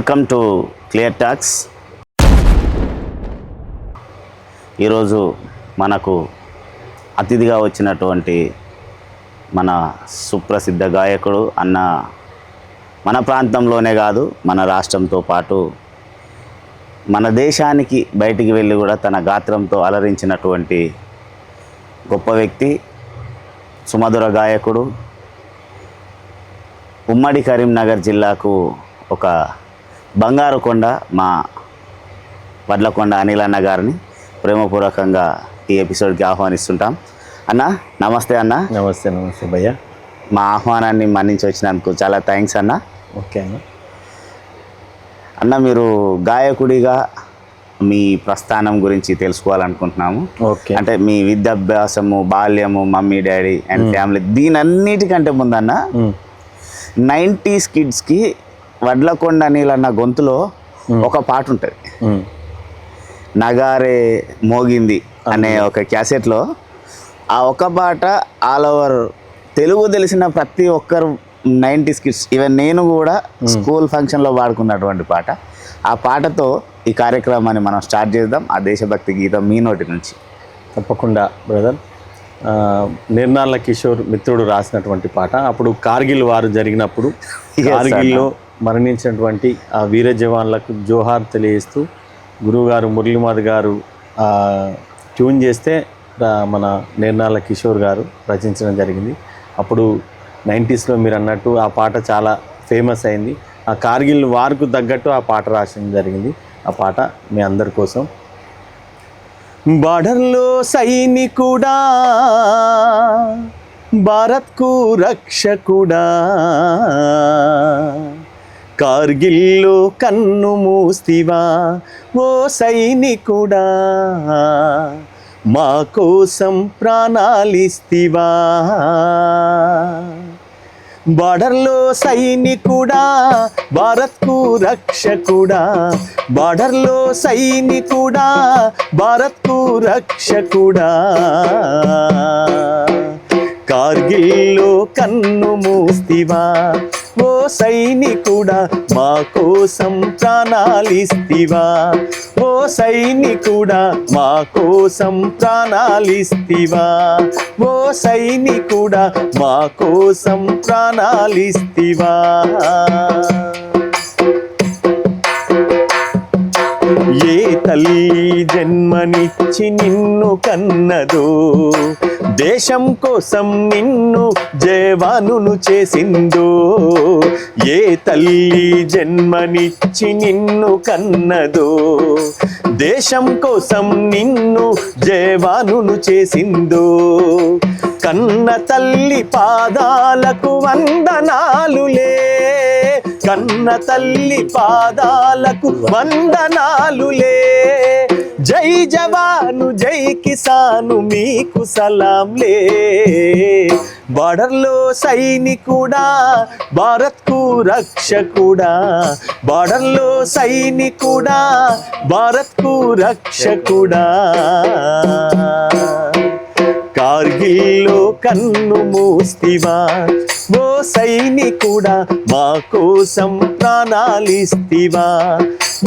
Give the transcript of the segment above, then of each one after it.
Welcome to clear talks. ఈరోజు మనకు అతిథిగా వచ్చినటువంటి మన సుప్రసిద్ధ గాయకుడు అన్న మన ప్రాంతంలోనే కాదు మన రాష్ట్రంతో పాటు మన దేశానికి బయటికి వెళ్ళి కూడా తన గాత్రంతో అలరించినటువంటి గొప్ప వ్యక్తి, సుమధుర గాయకుడు, ఉమ్మడి కరీంనగర్ జిల్లాకు ఒక బంగారు కొండ మా వడ్లకొండ అనిల్ అన్న గారిని ప్రేమపూర్వకంగా ఈ ఎపిసోడ్కి ఆహ్వానిస్తుంటాం. అన్న నమస్తే. అన్న నమస్తే. నమస్తే భయ్య. మా ఆహ్వానాన్ని మన్నించి వచ్చినందుకు చాలా థ్యాంక్స్ అన్న. ఓకే అన్న. అన్న, మీరు గాయకుడిగా మీ ప్రస్థానం గురించి తెలుసుకోవాలనుకుంటున్నాము. ఓకే. అంటే మీ విద్యాభ్యాసము, బాల్యము, మమ్మీ డాడీ అండ్ ఫ్యామిలీ, దీనన్నిటికంటే ముందన్న 90s కిడ్స్కి వడ్లకొండ అనిల్ అన్న గొంతులో ఒక పాట ఉంటుంది, నగారే మోగింది అనే ఒక క్యాసెట్లో. ఆ ఒక పాట ఆల్ ఓవర్ తెలుగు తెలిసిన ప్రతి ఒక్కరు 90s కిడ్స్, ఈవెన్ నేను కూడా స్కూల్ ఫంక్షన్లో పాడుకున్నటువంటి పాట. ఆ పాటతో ఈ కార్యక్రమాన్ని మనం స్టార్ట్ చేద్దాం. ఆ దేశభక్తి గీతం మీ నోటి నుంచి. తప్పకుండా బ్రదర్. నిర్నాళ్ళ కిషోర్ మిత్రుడు రాసినటువంటి పాట. అప్పుడు కార్గిల్ వారు జరిగినప్పుడు కార్గిల్లో మరణించినటువంటి ఆ వీర జవాన్లకు జోహార్ తెలియజేస్తూ గురువుగారు మురళీమాధ్ గారు ట్యూన్ చేస్తే మన నిర్నాళ్ళ కిషోర్ గారు రచించడం జరిగింది. అప్పుడు 90sలో మీరు అన్నట్టు ఆ పాట చాలా ఫేమస్ అయింది. ఆ కార్గిల్ వార్కు తగ్గట్టు ఆ పాట రాయడం జరిగింది. ఆ పాట మీ అందరి కోసం. బార్డర్లో సైనికుడా, భారత్కు రక్షకుడా, కార్గిల్లో కన్ను మూస్తివా ఓ సైనికుడా, మా కోసం ప్రాణాలిస్తివా. బార్డర్లో సైనికుడా, భారత్కు రక్షకుడా, బార్డర్లో సైనికుడా, భారత్కు రక్షకుడా, కార్గిల్లో కన్ను మూస్తివా ఓ సైనికుడా, మా కోసం ప్రాణాలిస్తివా ఓ సైనికుడా, మా కోసం ప్రాణాలిస్తివా ఓ సైనికుడా, మా కోసం ప్రాణాలిస్తివా. ఏ తల్లి జన్మనిచ్చి నిన్ను కన్నదో, దేశం కోసం నిన్ను జవానును చేసిందో, ఏ తల్లి జన్మనిచ్చి నిన్ను కన్నదో, దేశం కోసం నిన్ను జవానును చేసిందో, కన్న తల్లి పాదాలకు వందనాలులే, కన్న తల్లి పాదాలకు వందనాలులే, జై జవాను జై కిసాను మీకు సలాంలే. బార్డర్లో సైనికుడా, భారత్కు రక్షకుడా, బార్డర్లో సైనికుడా, భారత్కు రక్షకుడా, కార్గిల్లో కన్ను మూస్తివా ఓ సైనికుడా, మా కోసం ప్రాణాలిస్తివా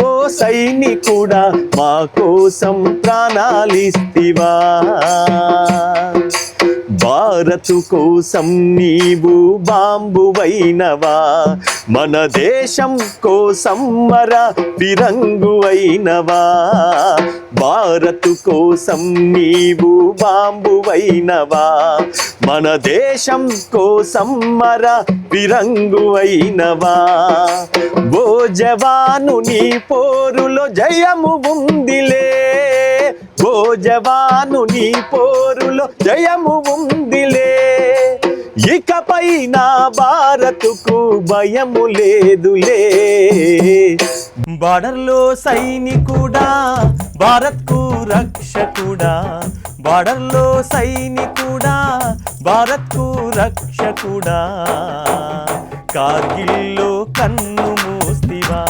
ఓ సైనికుడా, మా కోసం ప్రాణాలిస్తివా. భారతు కోసం నీవు బాంబువైనవా, మన దేశం కోసం మర ఫిరంగువైనవా, భారతు కోసం నీవు బాంబువైనవా, మన దేశం కోసం మర ఫిరంగువైనవా. ఓ జవాను నీ పోరులో జయము ఉందిలే, ఓ జవాను నీ పోరులో జయము ఉందిలే, ఇకపై నా భారతుకు భయము లేదులే. బార్డర్లో సైనికుడా, భారత్కు రక్షకుడా, బార్డర్లో సైనికుడా, భారత్కు రక్షకుడా, కార్గిల్లో కన్ను మూస్తివా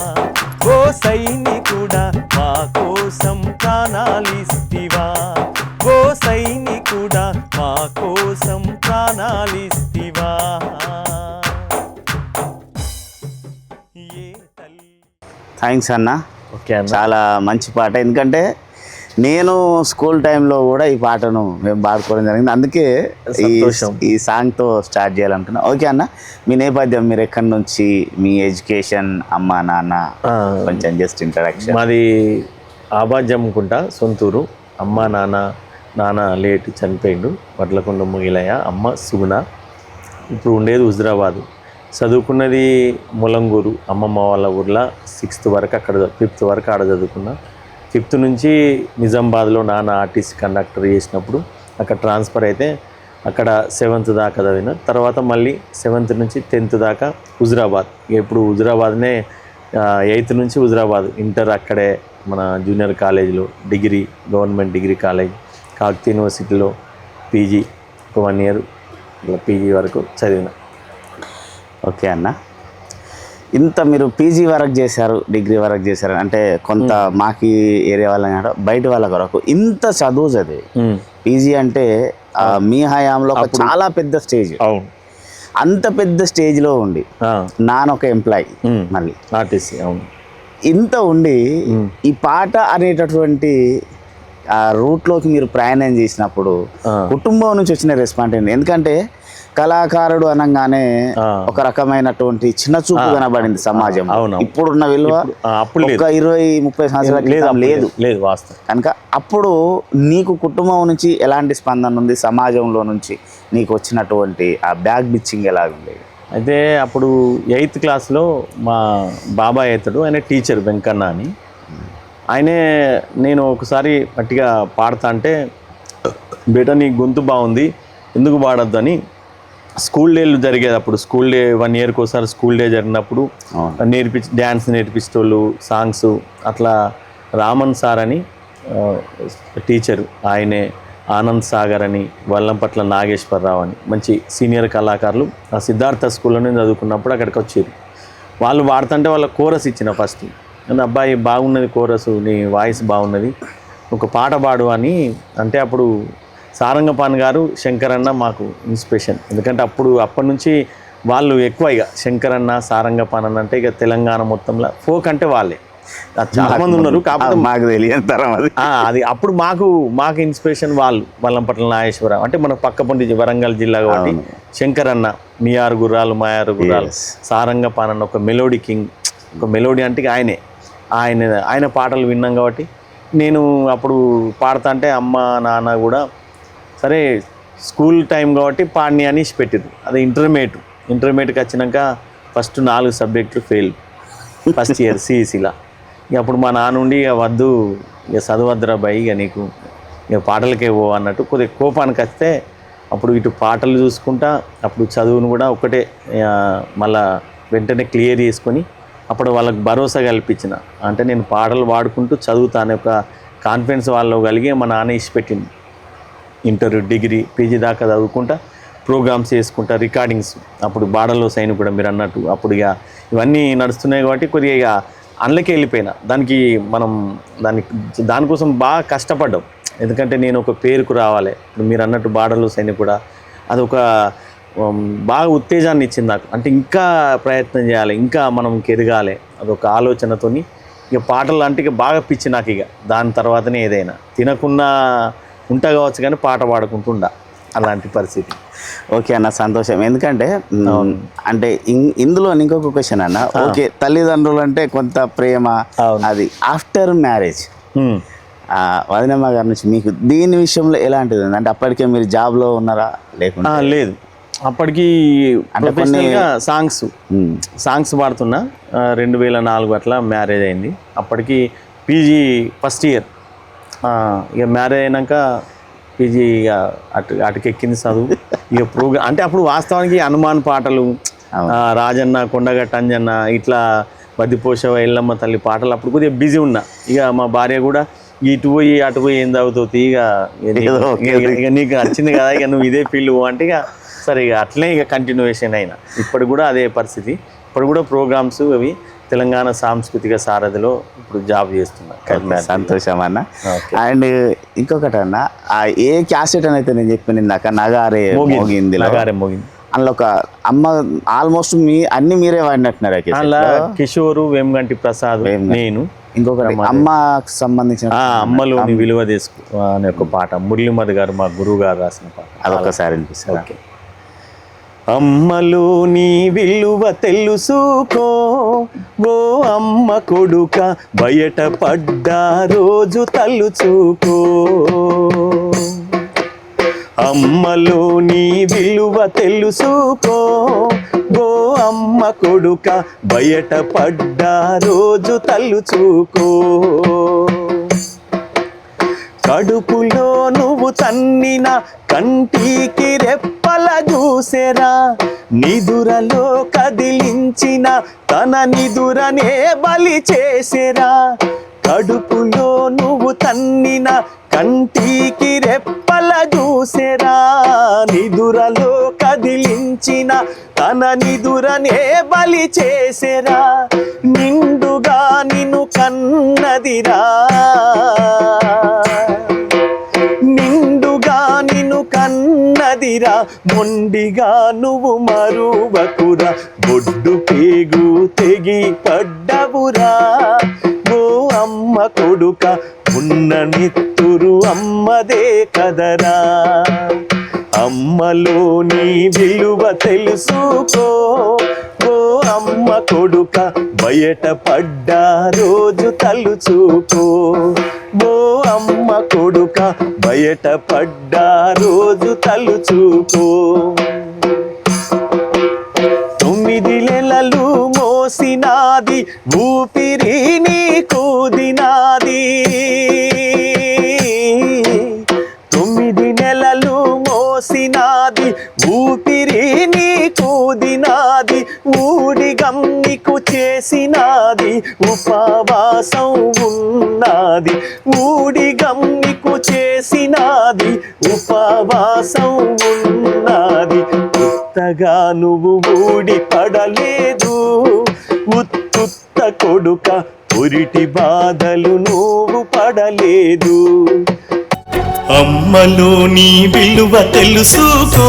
ఓ సైనికుడా, మా కోసం ప్రాణాలిస్తివా ఓ సైనికుడా, మా కోసం ప్రాణాలిస్తివా. థ్యాంక్స్ అన్న, ఓకే అన్న. చాలా మంచి పాట. ఎందుకంటే నేను స్కూల్ టైంలో కూడా ఈ పాటను మేము పాడుకోవడం జరిగింది, అందుకే సంతోషం. ఈ సాంగ్తో స్టార్ట్ చేయాలనుకున్నా. ఓకే అన్న, మీ నేపథ్యం, మీరు ఎక్కడి నుంచి, మీ ఎడ్యుకేషన్, అమ్మ నాన్న, కొంచెం జస్ట్ ఇంట్రడక్షన్. మాది ఆబాద్ జమ్ముకుంటా సొంతూరు. అమ్మ నాన్న లేట్ చనిపోయిండు. వడ్లకొండ ముగిలయ్య, అమ్మ సుగుణ. ఇప్పుడు ఉండేది హుజరాబాదు. చదువుకున్నది ములంగూరు అమ్మమ్మ వాళ్ళ ఊర్లో. 6th వరకు అక్కడ, 5th వరకు ఆడ చదువుకున్నా. 5th నుంచి నిజామాబాద్లో నాన్న ఆర్టీసీ కండక్టర్ చేసినప్పుడు అక్కడ ట్రాన్స్ఫర్ అయితే అక్కడ 7th దాకా చదివిన. తర్వాత మళ్ళీ 7th నుంచి 10th దాకా హుజరాబాద్. ఇప్పుడు హుజరాబాద్నే 8th నుంచి హుజరాబాద్. ఇంటర్ అక్కడే మన జూనియర్ కాలేజీలో, degree government degree college, Kakatiya యూనివర్సిటీలో పీజీ ఒక 1 year ఇలా పీజీ వరకు చదివిన. ఓకే అన్న, ఇంత మీరు పీజీ వరకు చేశారు, డిగ్రీ వరకు చేశారు అంటే కొంత మాకి ఏరియా వాళ్ళ బయట వాళ్ళ కొరకు ఇంత చదువు చదివి పీజీ అంటే మీ హయాంలో ఒక చాలా పెద్ద స్టేజ్. అవును, అంత పెద్ద స్టేజ్లో ఉండి నాన్న ఒక ఎంప్లాయీ మళ్ళీ ఆర్టీసీ. అవును, ఇంత ఉండి ఈ పాట అనేటటువంటి ఆ రూట్లోకి మీరు ప్రయాణం చేసినప్పుడు కుటుంబం నుంచి వచ్చిన రెస్పాన్స్ ఏంటి? ఎందుకంటే కళాకారుడు అనగానే ఒక రకమైనటువంటి చిన్న చూపు కనబడింది సమాజం. ఇప్పుడున్న విలువ అప్పుడు ఒక 20-30 సంవత్సరాల క్రితం లేదు వాస్తవం. కనుక అప్పుడు నీకు కుటుంబం నుంచి ఎలాంటి స్పందన ఉంది, సమాజంలో నుంచి నీకు వచ్చినటువంటి ఆ బ్యాక్ బిచ్చింగ్ ఎలా ఉండేది? అయితే అప్పుడు 8th క్లాస్లో మా బాబాయ్ అవుతాడు, ఆయన టీచర్ వెంకన్న అని. ఆయనే నేను ఒకసారి గట్టిగా పాడతా అంటే, బేటా నీ గొంతు బాగుంది, ఎందుకు పాడొద్దు అని స్కూల్ డేలు జరిగేది. అప్పుడు స్కూల్ డే 1 yearకి ఒకసారి స్కూల్ డే జరిగినప్పుడు డ్యాన్స్ నేర్పించేటోళ్ళు, సాంగ్స్ అట్లా. రామన్ సార్ అని టీచరు, ఆయనే ఆనంద్ సాగర్ అని, వల్లంపట్ల నాగేశ్వరరావు అని మంచి సీనియర్ కళాకారులు ఆ సిద్ధార్థ స్కూల్లో నేను చదువుకున్నప్పుడు అక్కడికి వచ్చారు. వాళ్ళు వాడుతుంటే వాళ్ళ కోరస్ ఇచ్చిన ఫస్ట్. అంటే అబ్బాయి బాగున్నది కోరసు, నీ వాయిస్ బాగున్నది, ఒక పాట పాడు అని అంటే అప్పుడు సారంగపాన్ గారు, శంకరన్న మాకు ఇన్స్పిరేషన్. ఎందుకంటే అప్పటి నుంచి వాళ్ళు ఎక్కువ ఇక శంకరన్న, సారంగపాన్ అన్న అంటే ఇక తెలంగాణ మొత్తంలో ఫోక్ అంటే వాళ్ళే. చాలా మంది ఉన్నారు, కాకపోతే మాకు తెలియదు అది అప్పుడు మాకు ఇన్స్పిరేషన్ వాళ్ళు. వల్లంపట్ల నాగేశ్వరరావు అంటే మన పక్క పొంటి వరంగల్ జిల్లా కాబట్టి శంకరన్న, మియారు గుర్రాలు మాయారు గుర్రాలు, సారంగపాన్ అన్న ఒక మెలోడీ కింగ్. ఒక మెలోడీ అంటే ఆయన పాటలు విన్నాం కాబట్టి నేను అప్పుడు పాడతా అంటే అమ్మ నాన్న కూడా సరే స్కూల్ టైం కాబట్టి పాడిని అని పెట్టారు. అది ఇంటర్మీడియట్కి వచ్చినాక ఫస్ట్ 4 సబ్జెక్టులు ఫెయిల్, ఫస్ట్ ఇయర్ సిఈసిలా. ఇక అప్పుడు మా నాన్న ఉండి ఇక వద్దు, ఇక చదవద్దురా బాయ్, ఇక నీకు ఇక పాటలకే పో అన్నట్టు కొద్దిగా కోపానికి వస్తే అప్పుడు ఇటు పాటలు చూసుకుంటా అప్పుడు చదువును కూడా ఒకటే మళ్ళా వెంటనే క్లియర్ చేసుకొని అప్పుడు వాళ్ళకి భరోసా కల్పించిన. అంటే నేను పాటలు పాడుకుంటూ చదువుతానే ఒక కాన్ఫిడెన్స్ వాళ్ళు కలిగి మా నాన్న ఇచ్చిపెట్టింది. ఇంటర్, డిగ్రీ, పీజీ దాకా చదువుకుంటా, ప్రోగ్రామ్స్ చేసుకుంటా, రికార్డింగ్స్. అప్పుడు బాడలో సైన్ కూడా మీరు అన్నట్టు అప్పుడు ఇక ఇవన్నీ నడుస్తున్నాయి కాబట్టి కొద్దిగా ఇక అందులోకి వెళ్ళిపోయినా. దానికోసం బాగా కష్టపడ్డాం. ఎందుకంటే నేను ఒక పేరుకు రావాలి. ఇప్పుడు మీరు అన్నట్టు బాడలో సైన్ కూడా అదొక బాగా ఉత్తేజాన్ని ఇచ్చింది నాకు. అంటే ఇంకా ప్రయత్నం చేయాలి, ఇంకా మనం ఎదగాలి, అదొక ఆలోచనతోని ఇక పాటలు అంటే ఇక బాగా పిచ్చి నాకు. ఇక దాని తర్వాతనే ఏదైనా తినకుండా ఉంటా కావచ్చు కానీ పాట పాడుకుంటుండా, అలాంటి పరిస్థితి. ఓకే అన్న, సంతోషం. ఎందుకంటే అంటే ఇందులో ఇంకొక క్వశ్చన్ అన్న. ఓకే, తల్లిదండ్రులు అంటే కొంత ప్రేమ, అది ఆఫ్టర్ మ్యారేజ్ వదినమ్మ గారి నుంచి మీకు దీని విషయంలో ఎలాంటిది? అంటే అప్పటికే మీరు జాబ్లో ఉన్నారా లేకుండా? లేదు, అప్పటికి అంటే సాంగ్స్ పాడుతున్నా. 2004 అట్లా మ్యారేజ్ అయింది. అప్పటికి పీజీ ఫస్ట్ ఇయర్. ఇక మ్యారేజ్ అయినాక పీజీ ఇక అటుకెక్కింది చదువు. ఇక ప్రోగ్రామ్ అంటే అప్పుడు వాస్తవానికి హనుమాన్ పాటలు, రాజన్న, కొండగట్ట అంజన్న, ఇట్లా బద్దిపోషవ, ఎల్లమ్మ తల్లి పాటలు అప్పుడు కొద్దిగా బిజీ ఉన్నా. ఇక మా భార్య కూడా ఇటు పోయి అటు పోయి ఏం చదువుతుంది, ఇక నీకు నచ్చింది కదా, ఇక నువ్వు ఇదే ఫీల్డ్ అంటే ఇక సరే ఇక అట్లనే ఇక కంటిన్యూషన్ అయినా. ఇప్పుడు కూడా అదే పరిస్థితి. ఇప్పుడు కూడా ప్రోగ్రామ్స్ అవి తెలంగాణ సాంస్కృతిక సారథిలో ఇప్పుడు జాబ్ చేస్తున్నా. సంతోషం అన్న. అండ్ ఇంకొకటి అన్న, ఏ క్యాసెట్ అని అయితే నేను చెప్పిన ఇందాక, నగారే మోగింది, అందులో ఒక అమ్మ ఆల్మోస్ట్ అన్ని మీరే వాడినట్టున్నారు ఆ అలా cassette లో. కిషోరు, వేమగంటి ప్రసాద్, నేను. ఇంకొకటి అమ్మకు సంబంధించిన అమ్మలోని విలువ తీసుకు అనే ఒక పాట మురళీమధు గారు మా గురువు గారు రాసిన పాట. అదొకసారి వినిపిస్తారు. ఓకే. అమ్మలోని విలువ తెలుసుకో ఓ అమ్మ కొడుక, బయట పడ్డా రోజు తలుచుకో. అమ్మలోని విలువ తెలుసుకో ఓ అమ్మ కొడుక, బయట పడ్డా రోజు తలుచుకో. కడుపులో నువ్వు తన్నిన కంటికి రెప్పల చూసెరా, నిదురలో కదిలించిన తన నిదురనే బలి చేసెరా. కడుపులో నువ్వు తన్నిన కంటికి రెప్పల చూసెరా, నిదురలో కదిలించిన తన నిదురనే బలి చేసెరా. నిండుగా నిన్ను కన్నదిరా, నిండుగా నిన్ను కన్నదిరా, మొండిగా నువ్వు మరువకురా, బొడ్డు పేగు తెగి పడ్డవురా. ఓ అమ్మ కొడుక, ఉన్న నెత్తురు అమ్మదే కదరా. అమ్మలోని విలువ తెలుసుకో ఓ అమ్మ కొడుక, బయట పడ్డా రోజు తలుచుకో. ఓ అమ్మ కొడుక, బయట పడ్డా రోజు తలుచుకో. 9 నెలలు మోసినాది ఊపిరి నీకు దినాది. 9 నెలలు మోసినాది ఊపిరి నీకు దినాది. ఊడిగం నీకు చేసినాది ఉపవాసం ఉన్నది. ఊడిగం నీకు చేసినాది ఉపవాసం ఉన్నది. ఉత్తగా నువ్వు ఊడి పడలేదు, ఉత్తుత్త కొడుక, పురిటి బాధలు నువ్వు పడలేదు. అమ్మలోని విలువ తెలుసుకో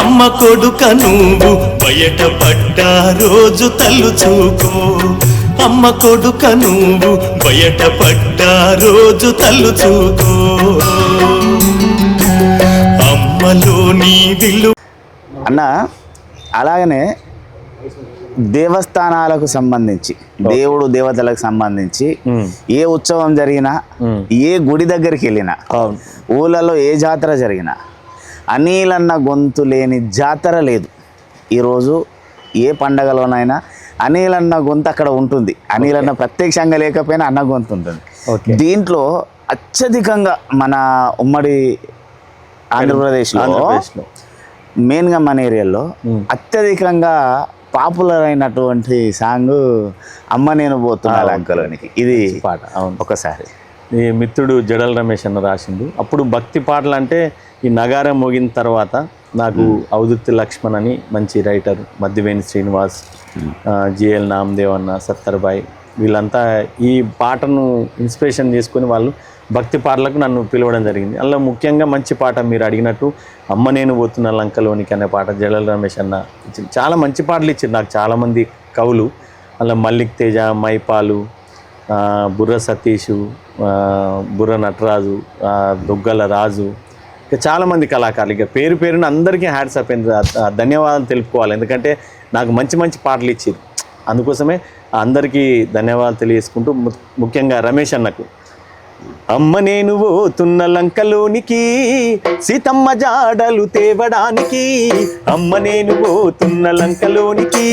అమ్మ కొడుక, నువ్వు బయట పడ్డా రోజు తలుచుకో. అమ్మ కొడుక, నువ్వు బయట పడ్డా రోజు తలుచుకో. అమ్మలోని విలువ. అన్న అలాగనే దేవస్థానాలకు సంబంధించి, దేవుడు దేవతలకు సంబంధించి ఏ ఉత్సవం జరిగినా, ఏ గుడి దగ్గరికి వెళ్ళినా, ఊళ్ళలో ఏ జాతర జరిగినా అనిలన్న గొంతు లేని జాతర లేదు. ఈరోజు ఏ పండగలోనైనా అనిలన్న గొంతు అక్కడ ఉంటుంది. అనిలన్న ప్రత్యక్షంగా లేకపోయినా అన్న గొంతు ఉంటుంది. దీంట్లో అత్యధికంగా మన ఉమ్మడి ఆంధ్రప్రదేశ్లో మెయిన్గా మన ఏరియాలో అత్యధికంగా పాపులర్ అయినటువంటి సాంగ్ అమ్మ నేను పోతున్నా లంకలోనికి. ఇది పాట. అవును. ఒకసారి ఈ మిత్రుడు జడల రమేష్ అన్న రాసిండు. అప్పుడు భక్తి పాటలు అంటే ఈ నగారం మోగిన తర్వాత నాకు ఔదుర్తి లక్ష్మణ్ అని మంచి రైటర్, మద్దివేణి శ్రీనివాస్, జిఎల్ నామదేవ్ అన్న, సత్తర్బాయ్, వీళ్ళంతా ఈ పాటను ఇన్స్పిరేషన్ చేసుకొని వాళ్ళు భక్తి పాటలకు నన్ను పిలవడం జరిగింది. అందులో ముఖ్యంగా మంచి పాట మీరు అడిగినట్టు అమ్మ నేను పోతున్న లంకలోనికి అనే పాట జడల రమేష్ అన్న ఇచ్చింది. చాలా మంచి పాటలు ఇచ్చారు నాకు చాలామంది కవులు. అలా మల్లిక్ తేజ, మైపాలు, బుర్ర సతీషు, బుర్ర నటరాజు, దొగ్గల రాజు, ఇక చాలామంది కళాకారులు. ఇక పేరు పేరున అందరికీ హ్యాట్సాప్ ధన్యవాదాలు తెలుపుకోవాలి. ఎందుకంటే నాకు మంచి మంచి పాటలు ఇచ్చారు. అందుకోసమే అందరికీ ధన్యవాదాలు తెలియజేసుకుంటూ ముఖ్యంగా రమేష్ అన్నకు, అమ్మ నేను పోతున్న లంకలోనికి సీతమ్మ జాడలు తేవడానికి. అమ్మ నేను పోతున్న లంకలోనికి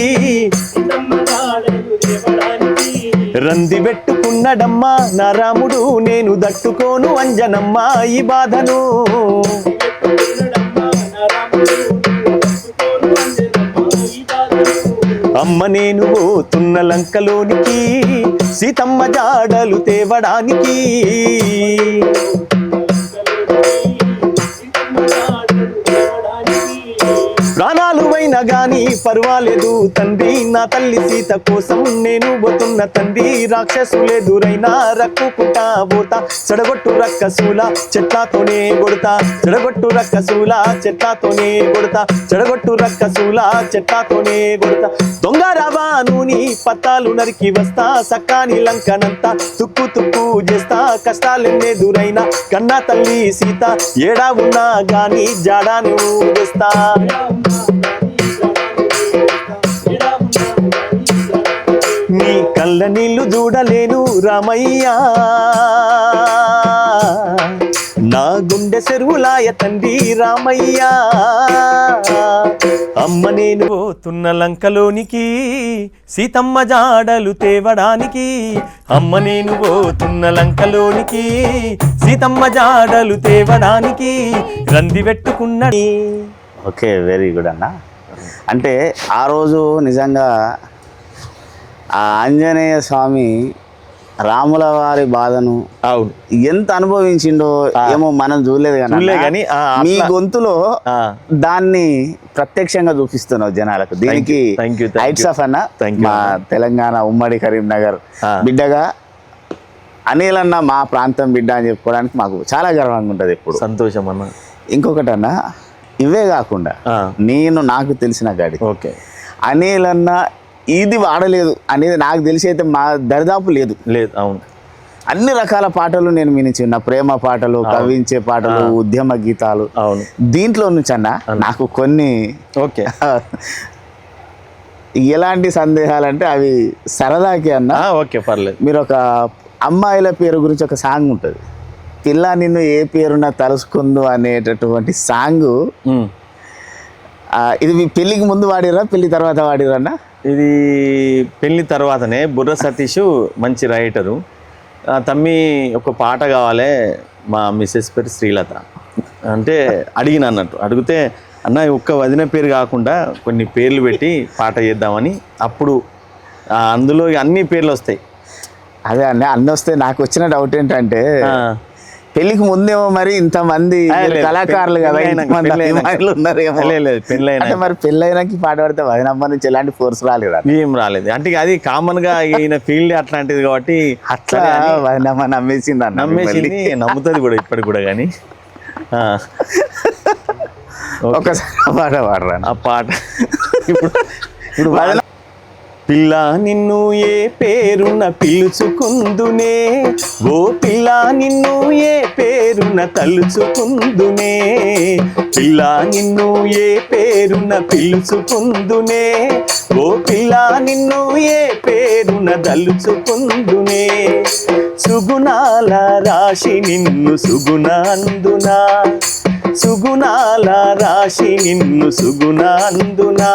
రంది పెట్టుకున్నడమ్మా నా రాముడు, నేను దట్టుకోను అంజనమ్మా ఈ బాధను. అమ్మ నేను పోతున్న లంకలోనికి సీతమ్మ జాడలు తేవడానికి. ప్రాణాలు ఏమైనా గాని పర్వాలేదు తండ్రి, నా తల్లి సీత కోసం నేను పోతున్న తండ్రి. రాక్షసులెదురైనా రక్కుకుంటా పోతా, చెడగొట్టు రక్కసూల చెట్లతోనే కొడతా, చెడగొట్టు రక్కసూల చెట్లతోనే కొడతా, చెడగొట్టు రక్కసూల చెట్లతోనే కొడతా. దొంగ రావాను నీ పత్తాలు నరికి వస్తా, సక్కాని లంకనంతా తుక్కు తుక్కు చేస్తా. కష్టాలెన్నెదురైనా కన్నా తల్లి సీత, ఏడా ఉన్నా గాని జాడాను చేస్తా. నీ కళ్ళ నీళ్లు చూడలేను రామయ్యా, నా గుండె చెరువులాయ తండ్రి రామయ్యా. అమ్మ నేను పోతున్న లంకలోనికి, సీతమ్మ జాడలు తేవడానికి. అమ్మ నేను పోతున్న లంకలోనికి, సీతమ్మ జాడలు తేవడానికి. రంది పెట్టుకున్న ఓకే, వెరీ గుడ్ అన్న. అంటే ఆ రోజు నిజంగా ఆ ఆంజనేయ స్వామి రాముల వారి బాధను అవును ఎంత అనుభవించిండో ఏమో మనం చూడలేదు కానీ మీ గొంతులో దాన్ని ప్రత్యక్షంగా చూపిస్తున్నావు జనాలకు. దీనికి హైట్స్ ఆఫ్ అన్న. మా తెలంగాణ ఉమ్మడి కరీంనగర్ బిడ్డగా అనిల్ అన్న మా ప్రాంతం బిడ్డ అని చెప్పుకోవడానికి మాకు చాలా గర్వంగా ఉంటుంది ఎప్పుడు. సంతోషం అన్న. ఇంకొకటి అన్న, ఇవే కాకుండా నాకు తెలిసిన గాడి ఓకే అనిల్ అన్న ఇది వాడలేదు అనేది నాకు తెలిసి అయితే మా దరిదాపు లేదు. అవును, అన్ని రకాల పాటలు నేను మీ నుంచి విన్నా. ప్రేమ పాటలు, కవించే పాటలు, ఉద్యమ గీతాలు. అవును, దీంట్లో నుంచి అన్న నాకు కొన్ని ఓకే ఎలాంటి సందేహాలు అంటే అవి సరదాకి అన్న. ఓకే పర్లేదు. మీరు ఒక అమ్మాయిల పేరు గురించి ఒక సాంగ్ ఉంటుంది, పిల్ల నిన్ను ఏ పేరున తలుసుకుందు అనేటటువంటి సాంగ్. ఇది మీ పెళ్ళికి ముందు వాడిరా, పెళ్లి తర్వాత వాడిరా అన్న? ఇది పెళ్లి తర్వాతనే. బుర్ర సతీష్ మంచి రైటరు. తమ్మి ఒక పాట కావాలి, మా మిస్సెస్ పేరు శ్రీలత అంటే అడిగిన అన్నట్టు. అడిగితే అన్న ఒక్క వదిన పేరు కాకుండా కొన్ని పేర్లు పెట్టి పాట చేద్దామని. అప్పుడు అందులో అన్ని పేర్లు వస్తాయి. అదే అన్న, అన్నీ వస్తే నాకు వచ్చిన డౌట్ ఏంటంటే పెళ్లికి ముందేమో మరి ఇంతమంది కళాకారులు కదా, అంటే మరి పెళ్ళైనాకి పాట పడితే వదినమ్మ నుంచి ఎలాంటి ఫోర్స్ రాలేదు? ఏం రాలేదు. అంటే అది కామన్ గా ఈయన ఫీల్డ్ అట్లాంటిది కాబట్టి అట్లా వదినమ్మ నమ్మేసింది అన్న. నమ్మేసింది, నమ్ముతుంది కూడా ఇప్పటికి కూడా. కానీ ఒకసారి పాట పాడరా ఆ పాట. ఇప్పుడు పిల్ల నిన్ను ఏ పేరున పిలుచుకుందునే, ఓ పిల్ల నిన్ను ఏ పేరున తలుచుకుందునే. పిల్ల నిన్ను ఏ పేరున పిలుచుకుందునే, ఓ పిల్ల నిన్ను ఏ పేరున తలుచుకుందునే. సుగుణాల రాశి నిన్ను సుగుణ అందునా, సుగుణాల రాశి నిన్ను సుగుణ అందునా.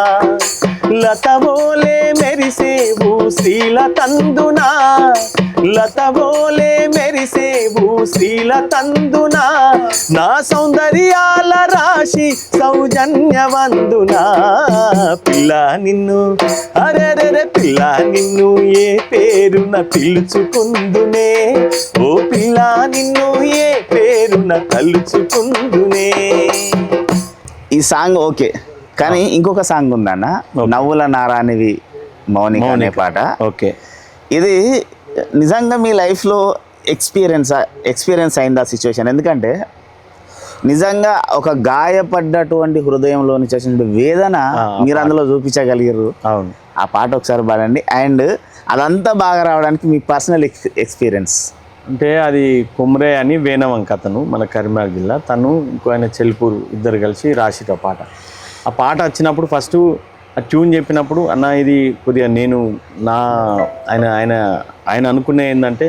లతబోలే మెరిసేవు శ్రీలతందునా, లతబోలే మెరిసేవు శ్రీలతందునా. నా సౌందర్యాల రాశి సౌజన్యవందునా. పిల్ల నిన్ను అరెరెరె పిల్ల నిన్ను ఏ పేరున పిలుచుకుందునే, ఓ పిల్ల నిన్ను ఏ పేరున తలుచుకుందునే. ఈ సాంగ్ ఓకే, కానీ ఇంకొక సాంగ్ ఉందన్న, నవ్వుల నారానివి మౌనిక అనే పాట. ఓకే, ఇది నిజంగా మీ లైఫ్లో ఎక్స్పీరియన్స్ అయింది ఆ సిచ్యువేషన్? ఎందుకంటే నిజంగా ఒక గాయపడ్డటువంటి హృదయంలో నుంచి వేదన మీరు అందులో చూపించగలిగారు. అవును, ఆ పాట ఒకసారి పాడండి. అండ్ అదంతా బాగా రావడానికి మీ పర్సనల్ ఎక్స్పీరియన్స్ అంటే అది కుమ్రే అని వేనవంక, అతను మన కరీంనగర్ జిల్లా. తను ఇంకో ఆయన చెల్పూరు, ఇద్దరు కలిసి రాసిట పాట. ఆ పాట వచ్చినప్పుడు ఫస్ట్ ఆ ట్యూన్ చెప్పినప్పుడు అన్న ఇది కొద్దిగా నేను నా ఆయన అనుకునే ఏంటంటే,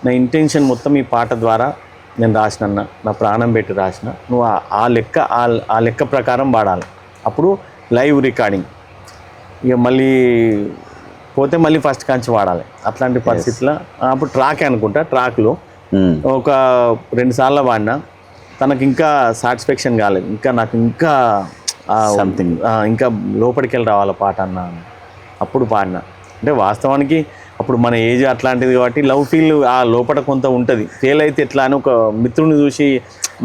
నా ఇంటెన్షన్ మొత్తం ఈ పాట ద్వారా నేను రాసిన అన్న, నా ప్రాణం పెట్టి రాసిన, నువ్వు ఆ లెక్క ప్రకారం పాడాలి. అప్పుడు లైవ్ రికార్డింగ్, ఇక మళ్ళీ పోతే మళ్ళీ ఫస్ట్ కాంచి వాడాలి. అట్లాంటి పరిస్థితుల్లో అప్పుడు ట్రాక్ అనుకుంటా, ట్రాక్లో ఒక 2 సార్లు వాడినా. తనకు ఇంకా సాటిస్ఫాక్షన్ కాలేదు, నాకు ఇంకా సంథింగ్ ఇంకా లోపలికి వెళ్ళి రావాలి పాట అన్న. అప్పుడు పాడినా. అంటే వాస్తవానికి అప్పుడు మన ఏజ్ అట్లాంటిది కాబట్టి లవ్ ఫీల్ ఆ లోపల కొంత ఉంటుంది. ఫెయిల్ అయితే ఎట్లా అని ఒక మిత్రుని చూసి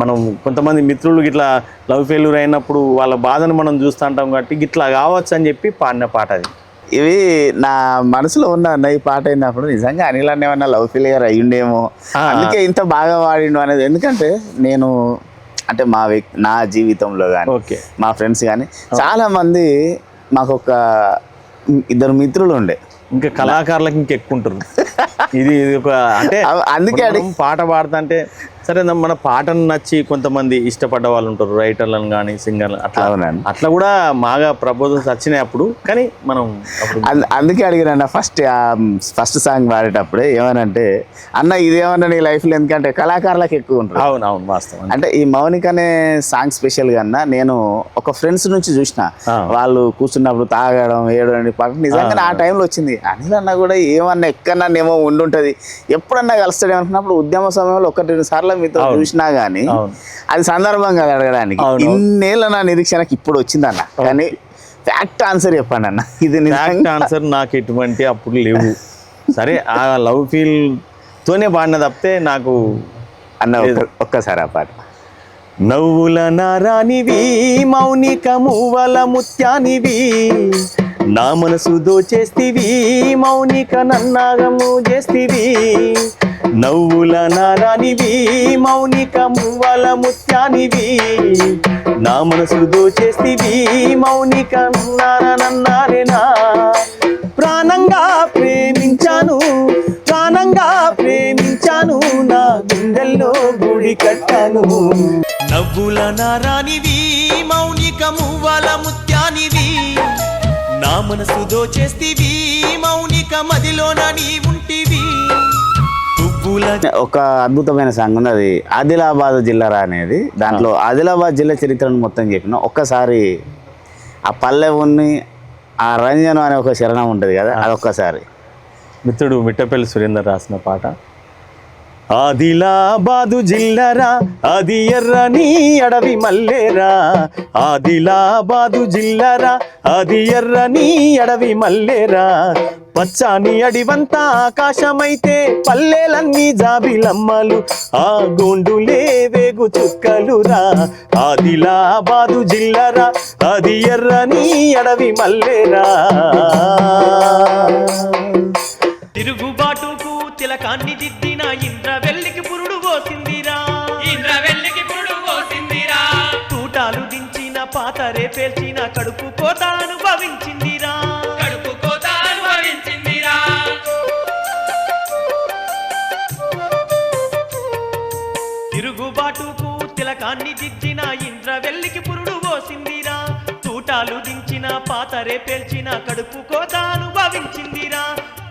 మనం కొంతమంది మిత్రులు ఇట్లా లవ్ ఫెయిల్యూర్ అయినప్పుడు వాళ్ళ బాధను మనం చూస్తూ ఉంటాం కాబట్టి ఇట్లా కావచ్చు అని చెప్పి పాడిన పాట అది. ఇవి నా మనసులో ఉన్న అన్న ఈ పాట అయినప్పుడు నిజంగా అనిల్ అన్న ఏమన్నా లవ్ ఫెయిలియర్ అయ్యుండేమో, అందుకే ఇంత బాగా వాడిండు అనేది. ఎందుకంటే నేను అంటే నా జీవితంలో కానీ ఓకే మా ఫ్రెండ్స్ కానీ చాలా మంది మాకు ఒక 2 మిత్రులు ఉండే, ఇంకా కళాకారులకు ఇంకెక్కువ ఉంటారు. ఇది ఒక అంటే అందుకే మనం పాట పాడుతుంటే సరే మన పాటను నచ్చి కొంతమంది ఇష్టపడ్డ వాళ్ళు ఉంటారు, రైటర్లను కానీ సింగర్లు అట్లా. అట్లా కూడా బాగా ప్రపోజల్స్ వచ్చినాయి అప్పుడు. కానీ మనం అందుకే అడిగిన ఫస్ట్ సాంగ్ పాడేటప్పుడే ఏమనంటే అన్న ఇదేమన్నా నీ లైఫ్లో, ఎందుకంటే కళాకారులకు ఎక్కువ ఉంటారు. అవునవును వాస్తవం. అంటే ఈ మౌనిక అనే సాంగ్ స్పెషల్గా అన్న నేను ఒక ఫ్రెండ్స్ నుంచి చూసిన, వాళ్ళు కూర్చున్నప్పుడు తాగడం ఏడడం పాట నిజంగా ఆ టైంలో వచ్చింది. అనిల్ అన్న కూడా ఏమన్నా ఎక్కడన్నా ఏమో ఉండుంటుంది, ఎప్పుడన్నా కలుస్తాడు అనుకున్నప్పుడు ఉద్యమ సమయంలో 1-2 సార్లు మీతో చూసినా గానీ అది సందర్భం కదా అడగడానికి. ఇన్నేళ్ళ నా నిరీక్షణకి ఇప్పుడు వచ్చిందన్న. కానీ ఫ్యాక్ట్ ఆన్సర్ చెప్పండి అన్న. ఇది ఫ్యాక్ట్ ఆన్సర్ నాకు ఎటువంటి అప్పుడు లేవు. సరే ఆ లవ్ ఫీల్ తోనే పాడిన తప్పితే నాకు అన్న ఒక్కసారి ఆ పాట. నవ్వుల నారానివి మౌనిక మువ్వల ముత్యానివి, నా మనసు దోచేస్తివి మౌనిక నన్నాగము చేస్తివి. నవ్వుల నారానివి మౌనిక మువ్వల ముత్యానివి, నా మనసు దోచేస్తివి మౌనిక నన్నారేనా. ప్రాణంగా ప్రేమించాను ప్రాణంగా ప్రేమించాను, నా గుండెల్లో గుడి కట్టాను. నవ్వుల నారానివి మౌనిక మువ్వల ముత్యానివి, నా మనసు దోచేస్తివి మౌనిక మదిలోన నీ ఉంటివి. ఒక అద్భుతమైన సాంగ్ ఉంది, అది ఆదిలాబాద్ జిల్లారా అనేది. దాంట్లో ఆదిలాబాద్ జిల్లా చరిత్రను మొత్తం చెప్పిన. ఒక్కసారి ఆ పల్లె ఉన్ని ఆ రంజను అనే ఒక శరణం ఉంటుంది కదా, అదొక్కసారి. మిత్రుడు మిట్టపల్లి సురేందర్ రాసిన పాట. ఆదిలాబాదు జిల్లరా అది ఎర్రని అడవి మల్లేరా, ఆదిలాబాదు జిల్లరా అది ఎర్రని అడవి మల్లేరా. పచ్చాని అడివంతా ఆకాశమైతే పల్లెలన్నీ జాబిలమ్మలు, ఆ గోండులే వేగు చుక్కలురా. ఆదిలాబాదు జిల్లరా అది ఎర్రని అడవి మల్లేరా. తిరుగుబాటుకు తిలకాన్ని దిద్దిన ఇంద్రవెల్లికి పురుడు పోసిందిరా, ఇంద్రవెల్లికి పురుడు పోసిందిరా. తూటాలు దించిన పాతరే పేల్చిన కడుపు కోత అనుభవించిందిరా, కడుపు కోత అనుభవించిందిరా. తిరుగుబాటుకు తిలకాన్ని దిద్దిన ఇంద్రవెల్లికి పురుడు పోసిందిరా, తూటాలు దించిన పాతరే పేల్చిన కడుపు కోత అనుభవించిందిరా.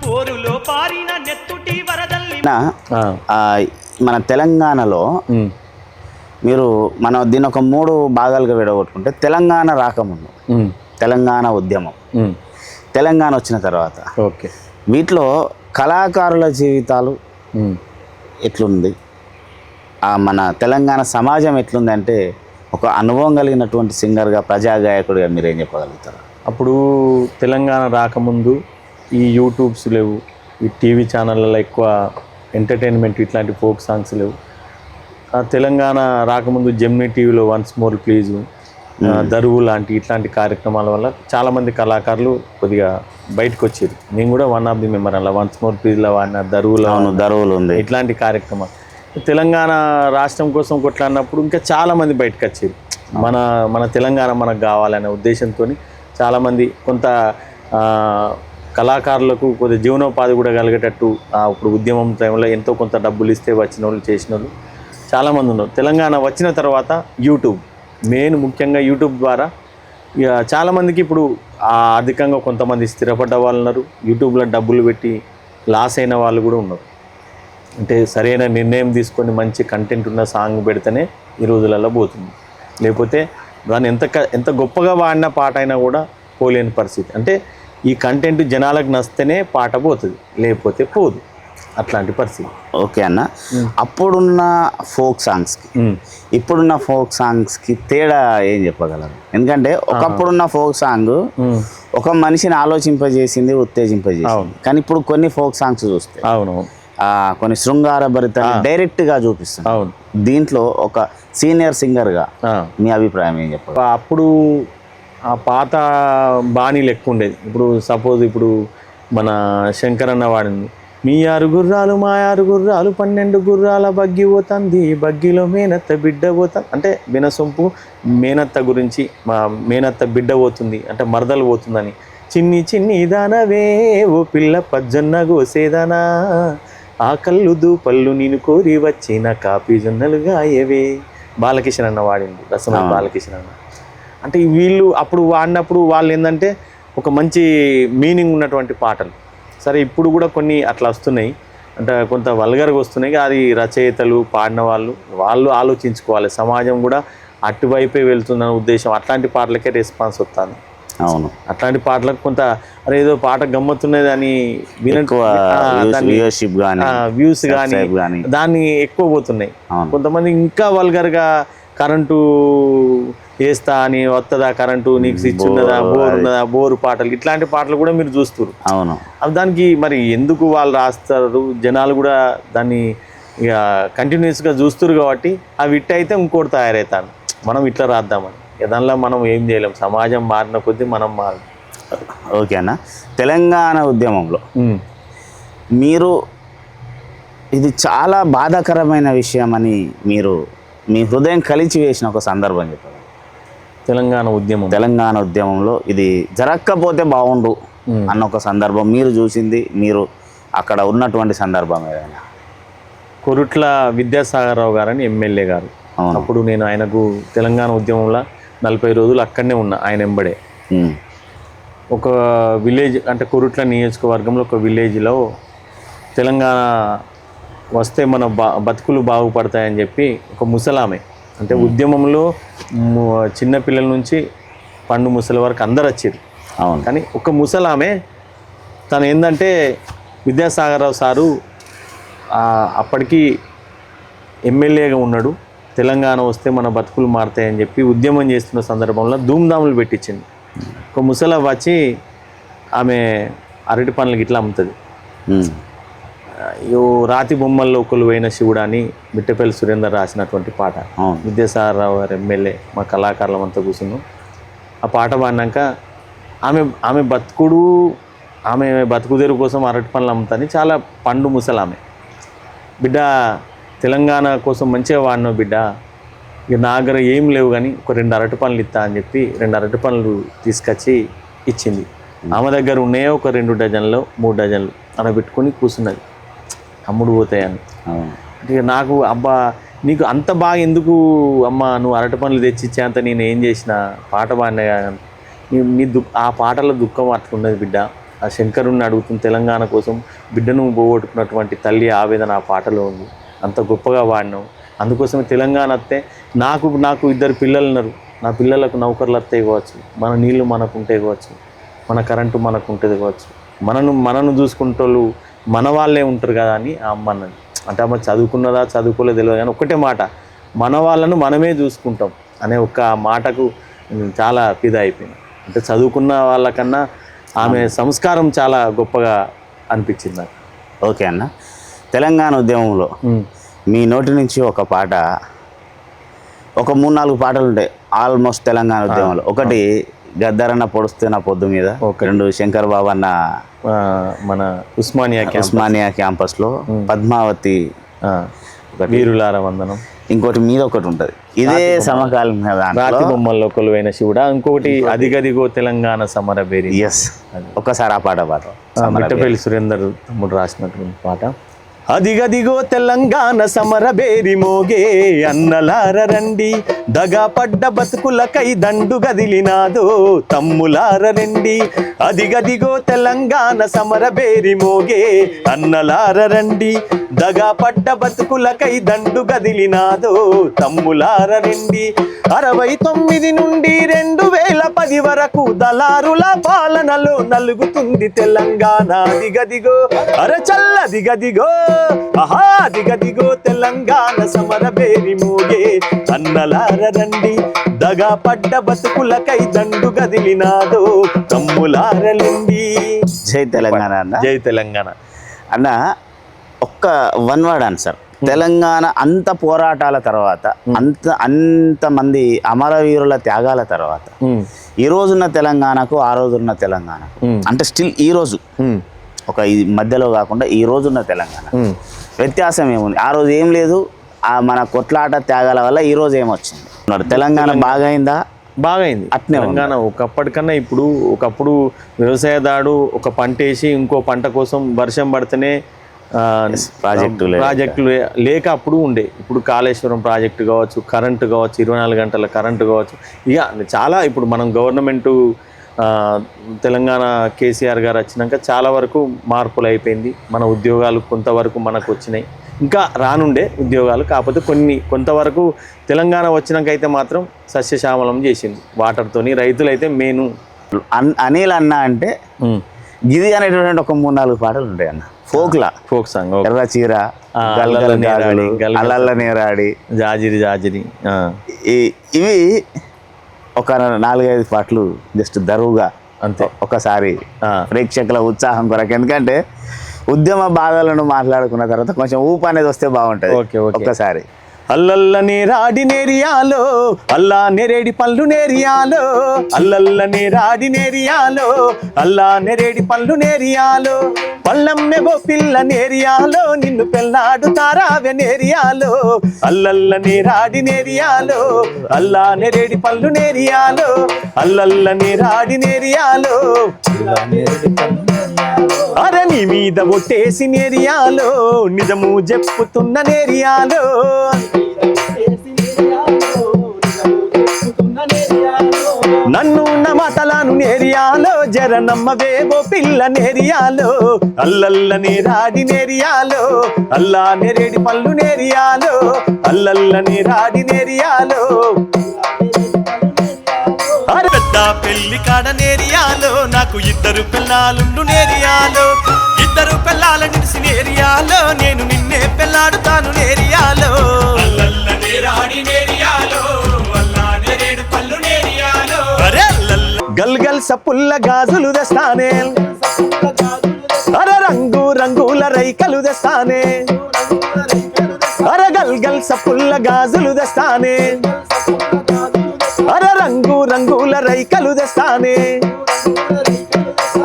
పోరులో పారిన నెత్తుటి వరదల్ని. మన తెలంగాణలో మీరు మనం దీన్ని ఒక 3 భాగాలుగా విడగొట్టుకుంటే, తెలంగాణ రాకముందు తెలంగాణ ఉద్యమం, తెలంగాణ వచ్చిన తర్వాత, ఓకే వీటిలో కళాకారుల జీవితాలు ఎట్లుంది, మన తెలంగాణ సమాజం ఎట్లుంది అంటే ఒక అనుభవం కలిగినటువంటి సింగర్గా, ప్రజాగాయకుడిగా మీరేం చెప్పగలుగుతారు? అప్పుడు తెలంగాణ రాకముందు ఈ యూట్యూబ్స్ లేవు, ఈ టీవీ ఛానళ్ళలో ఎక్కువ ఎంటర్టైన్మెంట్ ఇట్లాంటి ఫోక్ సాంగ్స్ లేవు. తెలంగాణ రాకముందు జెమినీ టీవీలో వన్స్ మోర్ ప్లీజు, దరువు లాంటి ఇట్లాంటి కార్యక్రమాల వల్ల చాలామంది కళాకారులు కొద్దిగా బయటకు వచ్చారు. నేను కూడా వన్ ఆఫ్ ది మెంబర్. అలా వన్స్ మోర్ ప్లీజ్లో వాడిన దరువులు ఉంది, ఇట్లాంటి కార్యక్రమాలు. తెలంగాణ రాష్ట్రం కోసం కొట్లాడినప్పుడు ఇంకా చాలామంది బయటకు వచ్చారు. మన తెలంగాణ మనకు కావాలనే ఉద్దేశంతో చాలామంది కొంత కళాకారులకు కొద్దిగా జీవనోపాధి కూడా కలిగేటట్టు ఇప్పుడు ఉద్యమం టైంలో ఎంతో కొంత డబ్బులు ఇస్తే వచ్చిన వాళ్ళు చేసిన వాళ్ళు చాలామంది ఉన్నారు. తెలంగాణ వచ్చిన తర్వాత యూట్యూబ్ మెయిన్, ముఖ్యంగా యూట్యూబ్ ద్వారా ఇక చాలామందికి ఇప్పుడు అధికంగా కొంతమంది స్థిరపడ్డ వాళ్ళు ఉన్నారు, యూట్యూబ్లో డబ్బులు పెట్టి లాస్ అయిన వాళ్ళు కూడా ఉన్నారు. అంటే సరైన నిర్ణయం తీసుకొని మంచి కంటెంట్ ఉన్న సాంగ్ పెడితేనే ఈ రోజులలో పోతుంది. లేకపోతే దాన్ని ఎంత గొప్పగా వాడిన పాట అయినా కూడా పోలేని పరిస్థితి. అంటే ఈ కంటెంట్ జనాలకు నచ్చితేనే పాట పోతుంది, లేకపోతే పోదు. అట్లాంటి పరిస్థితి. ఓకే అన్న, అప్పుడున్న ఫోక్ సాంగ్స్కి ఇప్పుడున్న ఫోక్ సాంగ్స్కి తేడా ఏం చెప్పగలరు? ఎందుకంటే ఒకప్పుడున్న ఫోక్ సాంగ్ ఒక మనిషిని ఆలోచింపజేసింది, ఉత్తేజింపజేసింది. కానీ ఇప్పుడు కొన్ని ఫోక్ సాంగ్స్ చూస్తే అవును కొన్ని శృంగార భరితాన్ని డైరెక్ట్గా చూపిస్తుంది. అవును. దీంట్లో ఒక సీనియర్ సింగర్గా మీ అభిప్రాయం ఏం చెప్పారు? అప్పుడు ఆ పాత బాణీలు ఎక్కువ ఉండేది. ఇప్పుడు సపోజ్ ఇప్పుడు మన శంకర్ అన్న వాడింది, మీ 6 గుర్రాలు మా 6 గుర్రాలు 12 గుర్రాల బగ్గి పోతుంది, బగ్గిలో మేనత్త బిడ్డ పోతుంది అంటే వినసొంపు మేనత్త గురించి, మా మేనత్త బిడ్డ పోతుంది అంటే మరదలు పోతుందని. చిన్ని చిన్ని దానవే ఓ పిల్ల పజ్జొన్న గోసేదనా, ఆ కళ్ళు దూపళ్ళు నేను కోరి వచ్చిన కాపీ జొన్నలు గాయవే. బాలకిషన్ అన్న వాడింది, రసన బాలకిషన్ అన్న. అంటే వీళ్ళు అప్పుడు వాడినప్పుడు వాళ్ళు ఏంటంటే ఒక మంచి మీనింగ్ ఉన్నటువంటి పాటలు. సరే ఇప్పుడు కూడా కొన్ని అట్లా వస్తున్నాయి, అంటే కొంత వల్గర్గా వస్తున్నాయి. అది రచయితలు పాడిన వాళ్ళు ఆలోచించుకోవాలి. సమాజం కూడా అటువైపే వెళ్తున్న ఉద్దేశం. అట్లాంటి పాటలకే రెస్పాన్స్ వస్తుంది. అవును, అట్లాంటి పాటలకు కొంత అరే ఏదో పాట గమ్మత్తున్నది అని వ్యూస్ కానీ దాన్ని ఎక్కువ పోతున్నాయి. కొంతమంది ఇంకా వల్గర్గా కరెంటు వేస్తా అని వస్తుందా, కరెంటు నీకు స్విచ్ ఉన్నదా, బోర్ ఉన్నదా, బోరు పాటలు, ఇట్లాంటి పాటలు కూడా మీరు చూస్తారు. అవును, దానికి మరి ఎందుకు వాళ్ళు రాస్తారు? జనాలు కూడా దాన్ని ఇక కంటిన్యూస్గా చూస్తారు కాబట్టి అవి ఇట్ అయితే ఇంకోటి తయారవుతాను, మనం ఇట్లా రాద్దామని. దానిలో మనం ఏం చేయలేం, సమాజం మారిన కొద్దీ మనం మారం. ఓకే అన్న, తెలంగాణ ఉద్యమంలో మీరు ఇది చాలా బాధాకరమైన విషయం అని మీరు మీ హృదయం కలిచి వేసిన ఒక సందర్భం చెప్పారు. తెలంగాణ ఉద్యమంలో ఇది జరగకపోతే బాగుండు అన్న ఒక సందర్భం మీరు చూసింది, మీరు అక్కడ ఉన్నటువంటి సందర్భం ఏదైనా? కొరుట్ల విద్యాసాగర్ రావు గారని ఎమ్మెల్యే గారు. అప్పుడు నేను ఆయనకు తెలంగాణ ఉద్యమంలో 40 రోజులు అక్కడనే ఉన్నా ఆయన ఎంబడే. ఒక విలేజ్ అంటే కొరుట్ల నియోజకవర్గంలో ఒక విలేజ్లో తెలంగాణ వస్తే మన బతుకులు బాగుపడతాయని చెప్పి ఒక ముసలామె, అంటే ఉద్యమంలో చిన్నపిల్లల నుంచి పండు ముసలి వరకు అందరు వచ్చారు. అవును, కానీ ఒక ముసలామె తను ఏంటంటే విద్యాసాగరరావు సారు అప్పటికి ఎమ్మెల్యేగా ఉన్నాడు, తెలంగాణ వస్తే మన బతుకులు మారుతాయని చెప్పి ఉద్యమం చేస్తున్న సందర్భంలో ధూమ్ధాములు పెట్టించింది. ఒక ముసల వచ్చి ఆమె అరటి పండ్లకి ఇట్లా అమ్ముతుంది. రాతి బొమ్మల్లో కొలువైన శివుడు అని మిట్టపల్లి సురేందర్ రాసినటువంటి పాట. విద్యాసాగరరావు గారు ఎమ్మెల్యే, మా కళాకారులమంతా కూర్చున్నాం. ఆ పాట పాడినాక ఆమె బతుకు తెరువు కోసం అరటి పండ్లు అమ్ముతాని చాలా పండు ముసలామె. బిడ్డ తెలంగాణ కోసం మంచిగా వాడినావు బిడ్డ, ఇక నా దగ్గర ఏం లేవు కానీ ఒక 2 అరటి పండ్లు ఇస్తా అని చెప్పి 2 అరటి పండ్లు తీసుకొచ్చి ఇచ్చింది. ఆమె దగ్గర ఉన్నాయో ఒక 2 డజన్లు 3 డజన్లు అలా పెట్టుకొని కూర్చున్నది, అమ్ముడు పోతాయని. ఇక నాకు అబ్బా నీకు అంత బాగా ఎందుకు అమ్మ, నువ్వు అరటి పండ్లు తెచ్చిచ్చేంత నేను ఏం చేసిన పాట పాడినా నీ ఆ పాటలో దుఃఖం అట్లున్నది బిడ్డ. ఆ శంకరుణ్ణి అడుగుతున్న తెలంగాణ కోసం బిడ్డను పోగొట్టుకున్నటువంటి తల్లి ఆవేదన ఆ పాటలో ఉంది. అంత గొప్పగా వాడినావు, అందుకోసమే తెలంగాణ వస్తే నాకు 2 పిల్లలు ఉన్నారు, నా పిల్లలకు నౌకర్లు వస్తాయి కావచ్చు, మన నీళ్ళు మనకు ఉంటాయి కావచ్చు, మన కరెంటు మనకు ఉంటుంది కావచ్చు, మనను చూసుకుంటోళ్ళు మన వాళ్ళే ఉంటారు కదా అని ఆ అమ్మ అన్నది. అంటే అమ్మ చదువుకున్నదా చదువుకోలేదు తెలియదు కానీ ఒకటే మాట, మన వాళ్ళను మనమే చూసుకుంటాం అనే ఒక మాటకు చాలా ఫిదా అయిపోయింది. అంటే చదువుకున్న వాళ్ళకన్నా ఆమె సంస్కారం చాలా గొప్పగా అనిపించింది నాకు. ఓకే అన్న, తెలంగాణ ఉద్యమంలో మీ నోటి నుంచి ఒక పాట, ఒక 3-4 పాటలు ఉంటాయి ఆల్మోస్ట్ తెలంగాణ ఉద్యమంలో. ఒకటి గద్దరన్న పొడుస్తే నా పొద్దు మీద, 2 శంకర్ బాబు అన్న మన ఉస్మానియా క్యాంపస్లో పద్మావతి, వీరులార వందనం, ఇంకోటి మీద ఒకటి ఉంటుంది. ఇదే సమకాలీన రాతి బొమ్మల్లో కొలువైన శివుడా, ఇంకొకటి అదిగదిగో తెలంగాణ సమర బేరి. ఎస్, ఒక్కసారి ఆ పాట మిట్టపల్లి సురేందర్ తమ్ముడు రాసినటువంటి పాట. అదిగదిగో తెలంగాణ సమరబేరి మోగే అన్నలార రండి, దగా పడ్డ బతుకులకై దండు గదిలినాదో తమ్ములార రండి. అదిగదిగో తెలంగాణ సమరబేరి మోగే అన్నలార రండి, దగా పడ్డ బతుకులకై దండు గదిలినాదో తమ్ములార రండి. 69 నుండి 2010 వరకు దళారుల పాలనలో నలుగుతుంది తెలంగాణ. అదిగదిగో అరచల్ల దిగదిగో, ఆహా దిగదిగో తెలంగాణ సమరబేరి మోగే అన్నలార రండి, దగా పడ్డ బతుకులకై దండు గదిలినాదో తమ్ములారలండి. జై తెలంగాణ అన్న. జై తెలంగాణ అన్న, ఒక్క వన్ వర్డ్ ఆన్సర్. తెలంగాణ అంత పోరాటాల తర్వాత, అంతమంది అమరవీరుల త్యాగాల తర్వాత ఈ రోజున్న తెలంగాణకు ఆ రోజున్న తెలంగాణకు, అంటే స్టిల్ ఈ రోజు ఒక ఈ మధ్యలో కాకుండా ఈ రోజున్న తెలంగాణ వ్యత్యాసం ఏముంది? ఆ రోజు ఏం లేదు, మన కొట్లాట త్యాగాల వల్ల ఈ రోజు ఏమొచ్చింది? తెలంగాణ బాగైందా? బాగైంది. తెలంగాణ ఒకప్పటికన్నా ఇప్పుడు, ఒకప్పుడు వ్యవసాయదాడు ఒక పంట వేసి ఇంకో పంట కోసం వర్షం పడితేనే ప్రాజెక్టులు లేక అప్పుడు ఉండే. ఇప్పుడు కాళేశ్వరం ప్రాజెక్టు కావచ్చు, కరెంటు కావచ్చు, 24 గంటల కరెంటు కావచ్చు, ఇక చాలా ఇప్పుడు మనం గవర్నమెంటు తెలంగాణ కేసీఆర్ గారు వచ్చినాక చాలా వరకు మార్పులు అయిపోయింది. మన ఉద్యోగాలు కొంతవరకు మనకు వచ్చినాయి, ఇంకా రానుండే ఉద్యోగాలు, కాకపోతే కొంతవరకు తెలంగాణ వచ్చినాక అయితే మాత్రం సస్యశ్యామలం చేసింది వాటర్తోని. రైతులైతే మెయిన్ అనిల్ అన్న అంటే గిది అనేటువంటి ఒక 3-4 పాటలు ఉంటాయి అన్న, ఫోక్ సాంగ్. ఎర్ర చీర, అల్లల్ల నేరాడి, జాజిరి జాజిరి, ఇవి ఒక 4-5 పాటలు జస్ట్ దరువుగా అంతే ఒకసారి ప్రేక్షకుల ఉత్సాహం కొరకు. ఎందుకంటే ఉద్యమ బాధలను మాట్లాడుకున్న తర్వాత కొంచెం ఊపు అనేది వస్తే బాగుంటుంది. ఒక్కసారి అల్లల్ల నేరాడి నేరియాలో, అల్లా నెరేడి పళ్ళు నేరియాలో, అల్లల్ల నేరాడి నేరియాలో, అల్లా నెరేడి పళ్ళు నేరియాలో, పళ్ళమ్మెవో పిల్ల నేరియాలో, నిన్ను పెళ్ళాడు తారావె నేరియాలో, అల్లల్ల నేరాడి నేరియాలో, అల్లా నెరేడి పళ్ళు నేరియాలో, అల్లల్ల నేరాడి నేరియాలో, అర నీ మీద ఒట్టేసి నేరియాలో, నిజము చెప్పుతున్న నేరియాలో, నన్ను నమతలను నేరియాలో, జర నమ్మవేవో పిల్ల నేరియాలో, అల్లల్ల నేరాడి నేరియాలో, అల్లా నెరేడి పళ్ళు నేరియాలో, అల్లల్ల నేరాడి నేరియాలో, పెద్ద పెళ్లి కాడ నేరియాలో, నాకు 2 పిల్లాలుండు నేరియాలో, 2 పిల్లాల నిడిసి నేరియాలో, నేను నిన్నే పెళ్ళాడుతాను నేరియాలో, అల్లల్ల నేరాడి నేరియాలో, అల్లా నెరేడి పళ్ళు నేరియాలో, అరే గల్ గల్ సప్పుల్ల గాజులు తెస్తానే, అర రంగు రంగుల రైకలు తెస్తానే, అర గల్ గల్ సప్పుల్ల గాజులు తెస్తానే, అర రంగు రంగుల రైకలు తెస్తానే,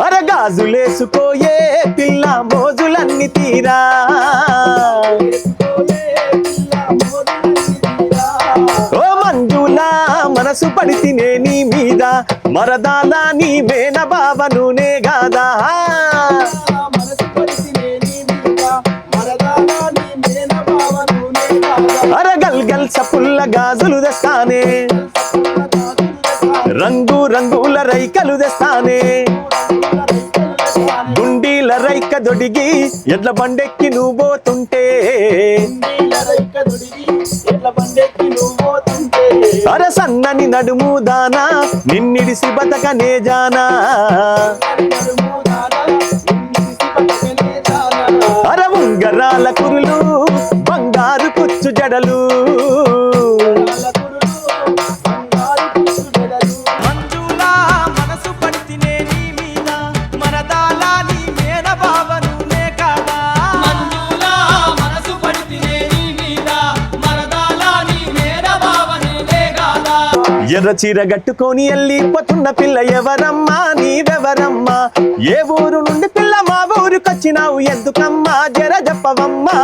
అర గాజులేసుకోయే పిల్ల మోజులన్నీ తీరా, ఓ మంజులా మనసు పడితినే నీ మీద, మరదాల నీ మేన బావనునే గాదా, అర గల్ గల్ సపుల్ల గాజులు తెస్తానే, రంగు రంగుల రైకలు తెస్తానే, గుండీల రైక దొడిగి ఎడ్ల బండెక్కి నువ్వు పోతుంటే, అర సన్నని నడుము దానా నిన్నిడిసి బతకనే జానా, అర ఉంగరాల కురులు బంగారు కుచ్చు జడలు, మంజులా మనసు పడితినే నీ మీద, మరదాల నీ మేన బావనునే కాదా, మంజులా మనసు పడితినే నీ మీద, మరదాల నీ మేన బావనునే కాదా, ఎర్ర చీర గట్టుకొని వెళ్ళిపోతున్న పిల్ల ఎవరమ్మా నీవెవరమ్మా, ఏ ఊరు నుండి పిల్ల మా ఊరుకొచ్చినావు ఎందుకమ్మా జర చెప్పవమ్మా,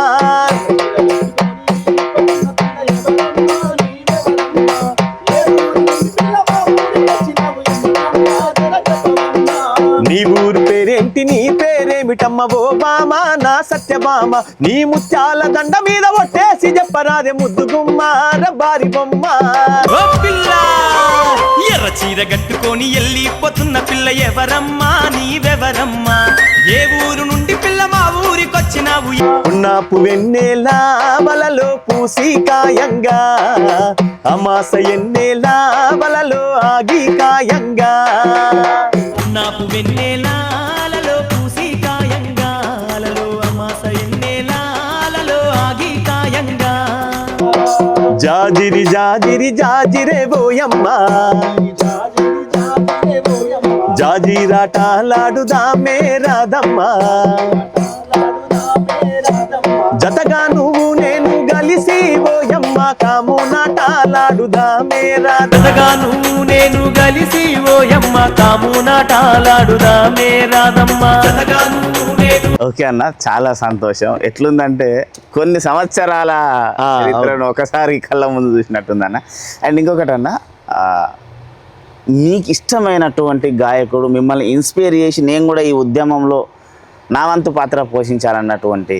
నీ ఊరు పేరేంటి నీ పేరేమిటమ్మా, బామ ఓ బామ నా సత్యభామ నీ ముత్యాల దండ మీద ఒట్టేసి చెప్పరాదే ముద్దుగుమ్మ రబ్బారి బొమ్మ. ఓ పిల్ల ఎర్ర చీర కట్టుకొని వెళ్ళిపోతున్న పిల్ల ఎవరమ్మా నీవెవరమ్మా ఏ ఊరు నుండి పిల్ల మా ఊరికొచ్చినావు ఉన్నాపు వెన్నెలా వలలో పూసి కాయంగా అమాస ఎన్నెలా వలలో ఆగి కాయంగా నాకు వెన్నెలాలలో పూసి కాయంగాలలో అమాస ఎన్నెలాలలో ఆగి కాయంగా జాజిరి జాజిరి జాజిరే బోయమ్మ జాజిరాటాలాడుదామే రాదమ్మా జతగా నువ్వు నేను గలిసి ఓయమ్మ కాము నాటాలాడుదామే రాదగా నువ్వు నేను గలిసి ఓయమ్మ కాము నాటాలాడుదామే రాదమ్మ జతగా నువ్వు నేను. ఓకే అన్న, చాలా సంతోషం. ఎట్లుందంటే కొన్ని సంవత్సరాల చరిత్రను ఒకసారి కళ్ళ ముందు చూసినట్టుందన్న. అండ్ ఇంకొకటి అన్న, మీకు ఇష్టమైనటువంటి గాయకుడు, మిమ్మల్ని ఇన్స్పైర్ చేసి నేను కూడా ఈ ఉద్యమంలో నా వంతు పాత్ర పోషించాలన్నటువంటి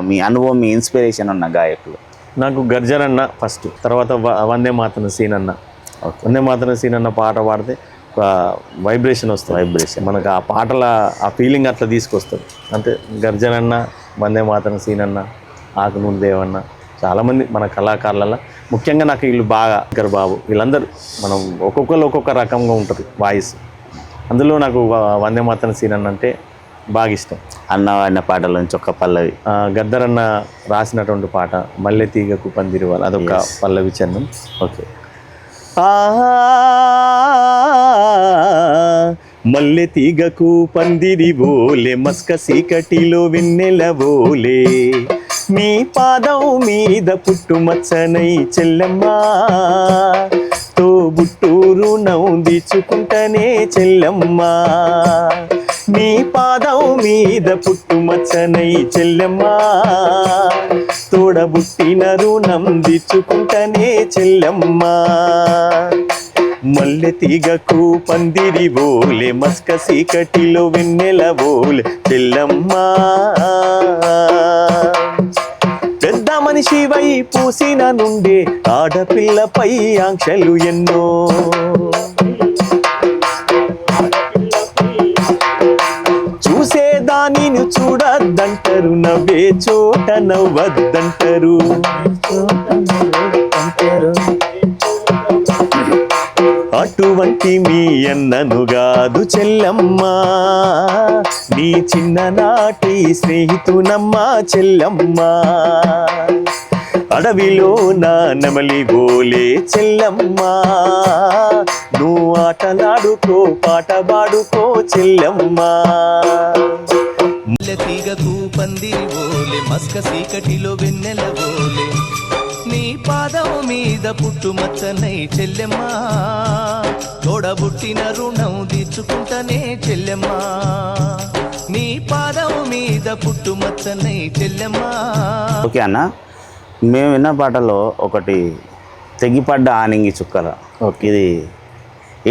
మీ అనుభవం, మీ ఇన్స్పిరేషన్ ఉన్న గాయకులు? నాకు గర్జన్ అన్న ఫస్ట్, తర్వాత వందే మాతరం సీన్ అన్న. వందే మాతరం సీన్ అన్న పాట పాడితే వైబ్రేషన్ వస్తుంది. మనకు ఆ పాటల ఆ ఫీలింగ్ అట్లా తీసుకొస్తుంది. అంటే గర్జన్ అన్న, వందే మాతరం సీన్ అన్న, ఆకునూరు దేవన్న, చాలామంది మన కళాకారులలో ముఖ్యంగా నాకు వీళ్ళు బాగా బాబు, వీళ్ళందరూ మనం ఒక్కొక్కరు ఒక్కొక్క రకంగా ఉంటుంది వాయిస్. అందులో నాకు వందే మాతరం సీన్ అన్న అంటే బాగా ఇష్టం. అన్న వాడిన పాటల నుంచి ఒక పల్లవి, గద్దరన్న రాసినటువంటి పాట మల్లె తీగకు పందిరివాల, అదొక పల్లవి చరణం. ఓకే. మల్లె తీగకు పందిరి బోలే మస్క సీకటిలో వెన్నెల బోలే నీ పాదం మీద పుట్టుమచ్చనై చెల్లెమ్మా తో బుట్టూరు నవ్వుందిచుకుంటనే చెల్లెమ్మా నీ పాదం మీద పుట్టుమచ్చనై చెల్లెమ్మా తోడబుట్టిన రుణం దిచ్చుకుంటనే చెల్లెమ్మా మల్లె తీగకు పందిరి బోలే మస్క సీకటిలో వెన్నెల బోలే చెల్లెమ్మా పెద్ద మనిషి వై పూసిన నుండే ఆడపిల్లపై ఆంక్షలు ఎన్నో చూసేదానిని చూడద్దంటారు, నవ్వే చోట నవ్వద్దంటారు. అటువంటి మీ అన్నను కాదు చెల్లమ్మా నీ చిన్ననాటి స్నేహితునమ్మా చెల్లమ్మా అడవిలో నా నెమలి బోలే చెల్లమ్మా నువ్వు ఆటలాడుకో పాట పాడుకో చెల్లమ్మా మల్లె తీగకు పందిరి బోలే మస్క సీకటిలో వెన్నెల బోలే నీ పాదం మీద పుట్టుమచ్చనై చెల్లెమ్మా తోడబుట్టిన రుణం తీర్చుకుంటనే చెల్లెమ్మా నీ పాదం మీద పుట్టుమచ్చనై చెల్లెమ్మా. ఓకే అన్న, మేము విన్న పాటలో ఒకటి తెగిపడ్డ ఆనింగి చుక్కల, ఇది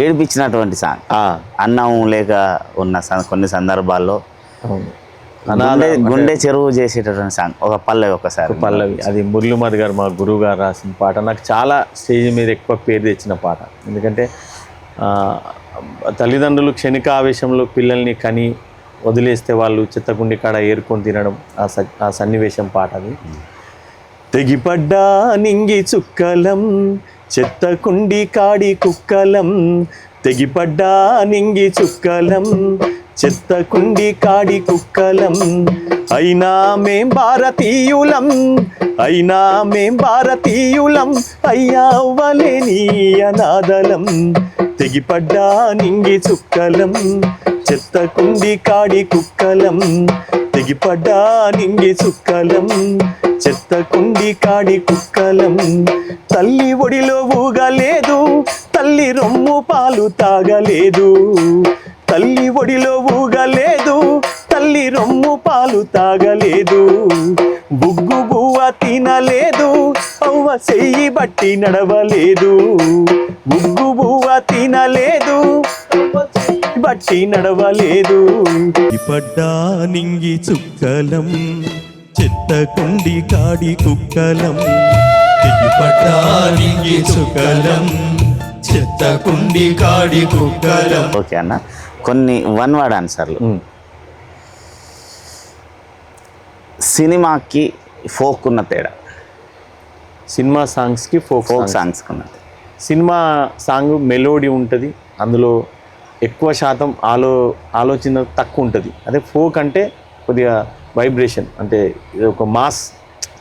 ఏడిపించినటువంటి సాంగ్. అన్నం లేక ఉన్న కొన్ని సందర్భాల్లో గుండె చెరువు చేసేటటువంటి సాంగ్, ఒక పల్లవి, ఒకసారి పల్లవి. అది మురళీమధు గారు మా గురువు గారు రాసిన పాట. నాకు చాలా స్టేజ్ మీద ఎక్కువ పేరు తెచ్చిన పాట. ఎందుకంటే తల్లిదండ్రులు క్షణిక ఆవేశంలో పిల్లల్ని కని వదిలేస్తే వాళ్ళు చెత్తకుండి కాడ ఏరుకొని తినడం, ఆ సన్నివేశం పాట అది. తెగిపడ్డా నింగి చుక్కలం చెత్తకుండి కాడి కుక్కలం తెగిపడ్డా నింగి చుక్కలం చెత్తకుండి కాడి కుక్కలం అయినా మేం భారతీయులం అయినా మేం భారతీయులం అయ్యా అవ్వలేని అనాథలం తెగిపడ్డా నింగి చుక్కలం చెత్తకుండి కాడి కుక్కలం తెగిపడ్డా నింగి చుక్కలం చెత్తకుండి కాడి కుక్కలం తల్లి ఒడిలో ఊగలేదు తల్లి రొమ్ము పాలు తాగలేదు తల్లి ఒడిలో ఊగలేదు తల్లి రొమ్ము పాలు తాగలేదు బుగ్గు బువ్వ తినలేదు అవ్వ చెయ్యి బట్టి నడవలేదు బుగ్గు బువ్వ తినలేదు బట్టి నడవలేదు. పడ్డా నింగి చుక్కలం చెత్తకుండి కాడి కుక్కలం పడ్డా నింగి చుక్కలం చెత్తకుండి కాడి కుక్కలం. ఓకే అన్న, కొన్ని వన్ వర్డ్ ఆన్సర్లు. సినిమాకి ఫోక్ ఉన్న తేడా, సినిమా సాంగ్స్కి ఫోక్ ఫోక్ సాంగ్స్కి ఉన్నది. సినిమా సాంగ్ మెలోడీ ఉంటుంది, అందులో ఎక్కువ శాతం ఆలోచన తక్కువ ఉంటుంది. అదే ఫోక్ అంటే కొద్దిగా వైబ్రేషన్, అంటే ఇది ఒక మాస్,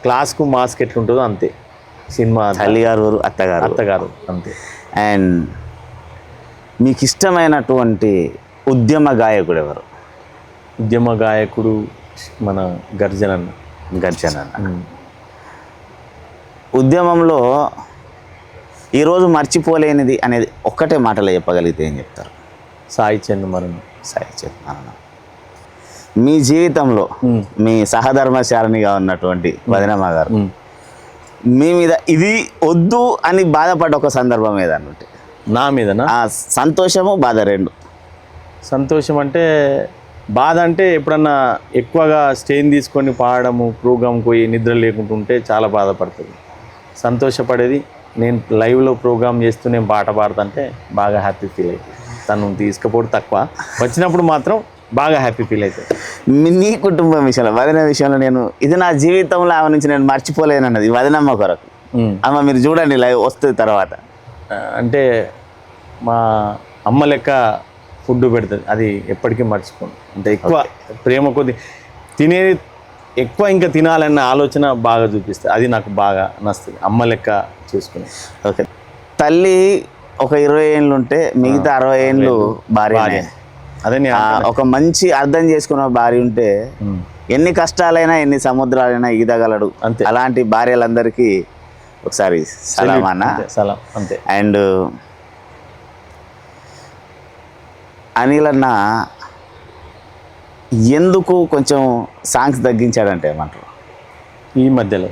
క్లాస్కు మాస్కి ఎట్లుంటుందో అంతే సినిమా. తల్లిగారు అత్తగారు అంతే. అండ్ మీకు ఇష్టమైనటువంటి ఉద్యమ గాయకుడు ఎవరు? ఉద్యమ గాయకుడు మన గర్జన అన్న. ఉద్యమంలో ఈరోజు మర్చిపోలేనిది అనేది ఒక్కటే మాటలో చెప్పగలిగితే ఏం చెప్తారు? సాయి చంద్ మరణం. మీ జీవితంలో మీ సహధర్మచారిణిగా ఉన్నటువంటి వదినమ్మ గారు మీ మీద ఇది వద్దు అని బాధపడ్డ ఒక సందర్భం ఏదన్నట్టు? నా మీదనా? సంతోషము బాధ రెండు. సంతోషం అంటే, బాధ అంటే ఎప్పుడన్నా ఎక్కువగా స్టేజ్ తీసుకొని పాడడము, ప్రోగ్రామ్కి పోయి నిద్ర లేకుంటుంటే చాలా బాధపడుతుంది. సంతోషపడేది నేను లైవ్లో ప్రోగ్రామ్ చేస్తూ నేను పాట పాడుతుంటే బాగా హ్యాపీ ఫీల్ అవుతుంది. తను తీసుకపోవడం తక్కువ, వచ్చినప్పుడు మాత్రం బాగా హ్యాపీ ఫీల్ అవుతుంది. నీ కుటుంబం విషయంలో, వదిన విషయంలో, నేను ఇది నా జీవితంలో ఆమె నుంచి నేను మర్చిపోలేను అన్నది వదినమ్మ కొరకు. అమ్మ మీరు చూడండి లైవ్ వస్తుంది తర్వాత. అంటే మా అమ్మ లెక్క ఫుడ్ పెడుతుంది, అది ఎప్పటికీ మర్చిపోను. అంటే ఎక్కువ ప్రేమ కొద్ది తినేది ఎక్కువ, ఇంకా తినాలన్న ఆలోచన బాగా చూపిస్తుంది. అది నాకు బాగా నచ్చుతుంది, అమ్మ లెక్క చూసుకుని. ఓకే, తల్లి ఒక 20 ఏళ్ళు ఉంటే మిగతా 60 ఏళ్ళు భార్య. అదే ఒక మంచి అర్థం చేసుకున్న భార్య ఉంటే ఎన్ని కష్టాలైనా ఎన్ని సముద్రాలైనా ఈదగలడు. అంతే. అలాంటి భార్యలందరికీ ఒకసారి సలాం అన్న. సలాం అంతే. అండ్ అనిల్ అన్న ఎందుకు కొంచెం సాంగ్స్ తగ్గించాడంటే ఏమంటారు? ఈ మధ్యలో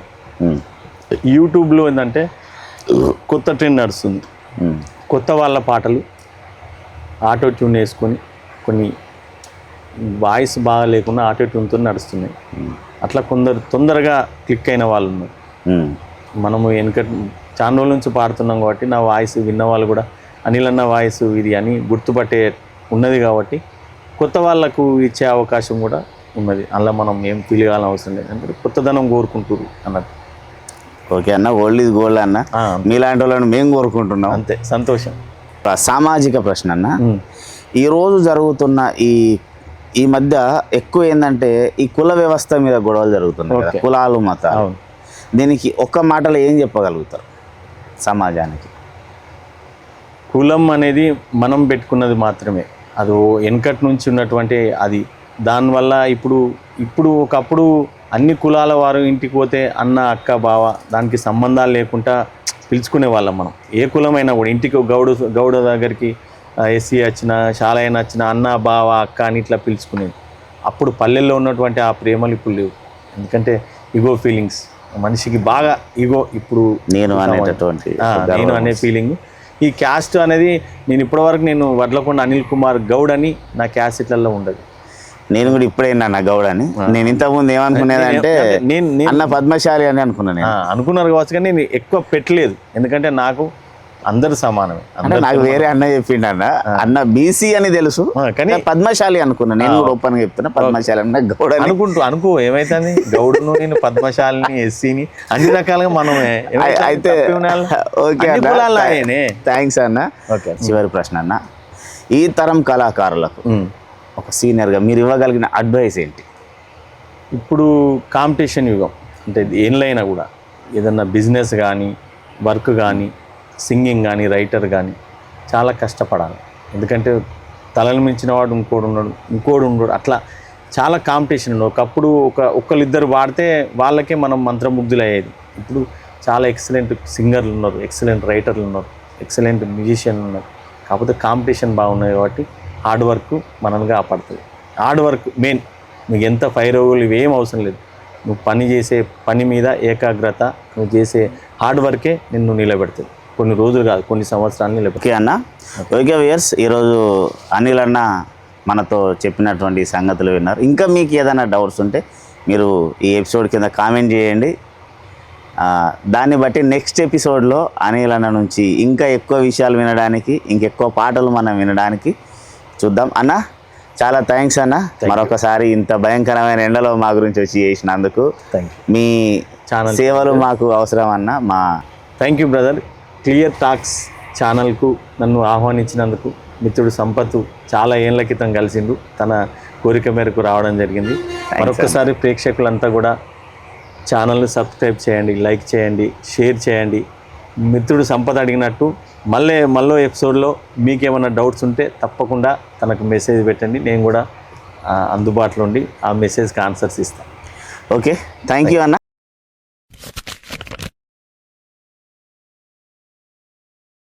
యూట్యూబ్లో ఏంటంటే కొత్త ట్రెండ్ నడుస్తుంది. కొత్త వాళ్ళ పాటలు ఆటో ట్యూన్ వేసుకొని కొన్ని వాయిస్ బాగా లేకుండా ఆటో ట్యూన్తో నడుస్తున్నాయి. అట్లా కొందరు తొందరగా క్లిక్ అయిన వాళ్ళు ఉన్నారు. మనము చాలా రోజుల నుంచి పాడుతున్నాం కాబట్టి నా వాయిస్ విన్న వాళ్ళు కూడా అనిల్ అన్న వాయిస్ ఇది అని గుర్తుపట్టే ఉన్నది కాబట్టి కొత్త వాళ్ళకు ఇచ్చే అవకాశం కూడా ఉన్నది. అలా మనం ఏం ఫీల్ కావాలని అవసరం లేదు, అంటే కొత్తదనం కోరుకుంటారు అన్నట్టు. ఓకే అన్న, ఓల్డ్ ఈజ్ గోల్డ్ అన్న. మీలాంటి వాళ్ళని మేము కోరుకుంటున్నాం. అంతే, సంతోషం. సామాజిక ప్రశ్న అన్న, ఈరోజు జరుగుతున్న ఈ మధ్య ఎక్కువ ఏంటంటే ఈ కుల వ్యవస్థ మీద గొడవలు జరుగుతున్నాయి, కులాలు మతాలు. దీనికి ఒక్క మాటలో ఏం చెప్పగలుగుతారు సమాజానికి? కులం అనేది మనం పెట్టుకున్నది మాత్రమే, అది వెనకటి నుంచి ఉన్నటువంటి అది. దానివల్ల ఇప్పుడు ఒకప్పుడు అన్ని కులాల వారు ఇంటికి పోతే అన్న అక్క బావ దానికి సంబంధాలు లేకుండా పిలుచుకునే వాళ్ళం మనం. ఏ కులమైనా కూడా ఇంటికి గౌడ దగ్గరికి ఎస్సీ వచ్చినా శాలైన వచ్చినా అన్న బావ అక్క అని ఇట్లా పిలుచుకునేది. అప్పుడు పల్లెల్లో ఉన్నటువంటి ఆ ప్రేమలు ఇప్పుడు లేవు, ఎందుకంటే ఈగో ఫీలింగ్స్ మనిషికి బాగా ఈగో. ఇప్పుడు నేను అనే ఫీలింగ్. ఈ క్యాస్ట్ అనేది నేను ఇప్పటివరకు నేను వడ్లకొండ అనిల్ కుమార్ గౌడ్ అని నా క్యాసెట్లలో ఉండదు. నేను కూడా ఇప్పుడే నా గౌడ్ అని. నేను ఇంతకుముందు ఏమనుకునేదంటే అన్న పద్మశాలి అని అనుకున్నాను. అనుకున్నారు కావచ్చు, కానీ నేను ఎక్కువ పెట్టలేదు, ఎందుకంటే నాకు అందరు సమానమే. నాకు వేరే అన్న చెప్పిండు అన్న బీసీ అని తెలుసు, కానీ పద్మశాలి అనుకున్నా. నేను కూడా ఓపెన్ గా చెప్తున్నా, పద్మశాలి అన్న గౌడ్ అనుకో ఏమైతుంది, గౌడును నేను పద్మశాలిని ఎస్సీని అన్ని రకాలుగా మనమే. అయితే ఓకే, థ్యాంక్స్ అన్న. చివరి ప్రశ్న అన్న, ఈ తరం కళాకారులకు ఒక సీనియర్గా మీరు ఇవ్వగలిగిన అడ్వైస్ ఏంటి? ఇప్పుడు కాంపిటీషన్ యుగం, అంటే ఏళ్ళైనా కూడా ఏదన్నా బిజినెస్ కానీ వర్క్ కానీ సింగింగ్ కానీ రైటర్ కానీ చాలా కష్టపడాలి. ఎందుకంటే తలలు మించిన వాడు ఇంకోడు ఉన్నాడు, అట్లా చాలా కాంపిటీషన్ ఉంది. ఒకప్పుడు ఒకళ్ళిద్దరు వాడితే వాళ్ళకే మనం మంత్రముగ్ధులు అయ్యేది. ఇప్పుడు చాలా ఎక్సలెంట్ సింగర్లు ఉన్నారు, ఎక్సలెంట్ రైటర్లు ఉన్నారు, ఎక్సలెంట్ మ్యూజిషియన్లు ఉన్నారు. కాకపోతే కాంపిటీషన్ బాగున్నాయి కాబట్టి హార్డ్ వర్క్ మనల్ని కాపాడుతుంది. Hard work main. నీకు ఎంత 5 రోజులు ఇవేం అవసరం లేదు, నువ్వు పని చేసే పని మీద ఏకాగ్రత, నువ్వు చేసే హార్డ్ వర్కే నిన్ను నిలబెడుతుంది. కొన్ని రోజులు కాదు, కొన్ని సంవత్సరాలు లేకపోతే. ఓకే అన్న. ఓకే వ్యూయర్స్, ఈరోజు అనిల్ అన్న మనతో చెప్పినటువంటి సంగతులు విన్నారు. ఇంకా మీకు ఏదైనా డౌట్స్ ఉంటే మీరు ఈ ఎపిసోడ్ కింద కామెంట్ చేయండి. దాన్ని బట్టి నెక్స్ట్ ఎపిసోడ్లో అనిల్ అన్న నుంచి ఇంకా ఎక్కువ విషయాలు వినడానికి, ఇంకెక్కువ పాటలు మనం వినడానికి చూద్దాం. అన్న చాలా థ్యాంక్స్ అన్న, మరొకసారి ఇంత భయంకరమైన ఎండలో మా గురించి వచ్చి చేసినందుకు. మీ ఛానల్ సేవలు మాకు అవసరం అన్న. మా thank you brother. Clear talks ఛానల్కు నన్ను ఆహ్వానించినందుకు. మిత్రుడు సంపత్ చాలా ఏళ్ల క్రితం కలిసిండు, తన కోరిక మేరకు రావడం జరిగింది. మరొకసారి ప్రేక్షకులంతా కూడా ఛానల్ని సబ్స్క్రైబ్ చేయండి, లైక్ చేయండి, షేర్ చేయండి. మిత్రుడు సంపత్ అడిగినట్టు మళ్ళీ ఎపిసోడ్లో మీకేమైనా డౌట్స్ ఉంటే తప్పకుండా తనకు మెసేజ్ పెట్టండి. నేను కూడా అందుబాటులో ఉండి ఆ మెసేజ్కి ఆన్సర్స్ ఇస్తాను. ఓకే, థ్యాంక్ యూ అన్న.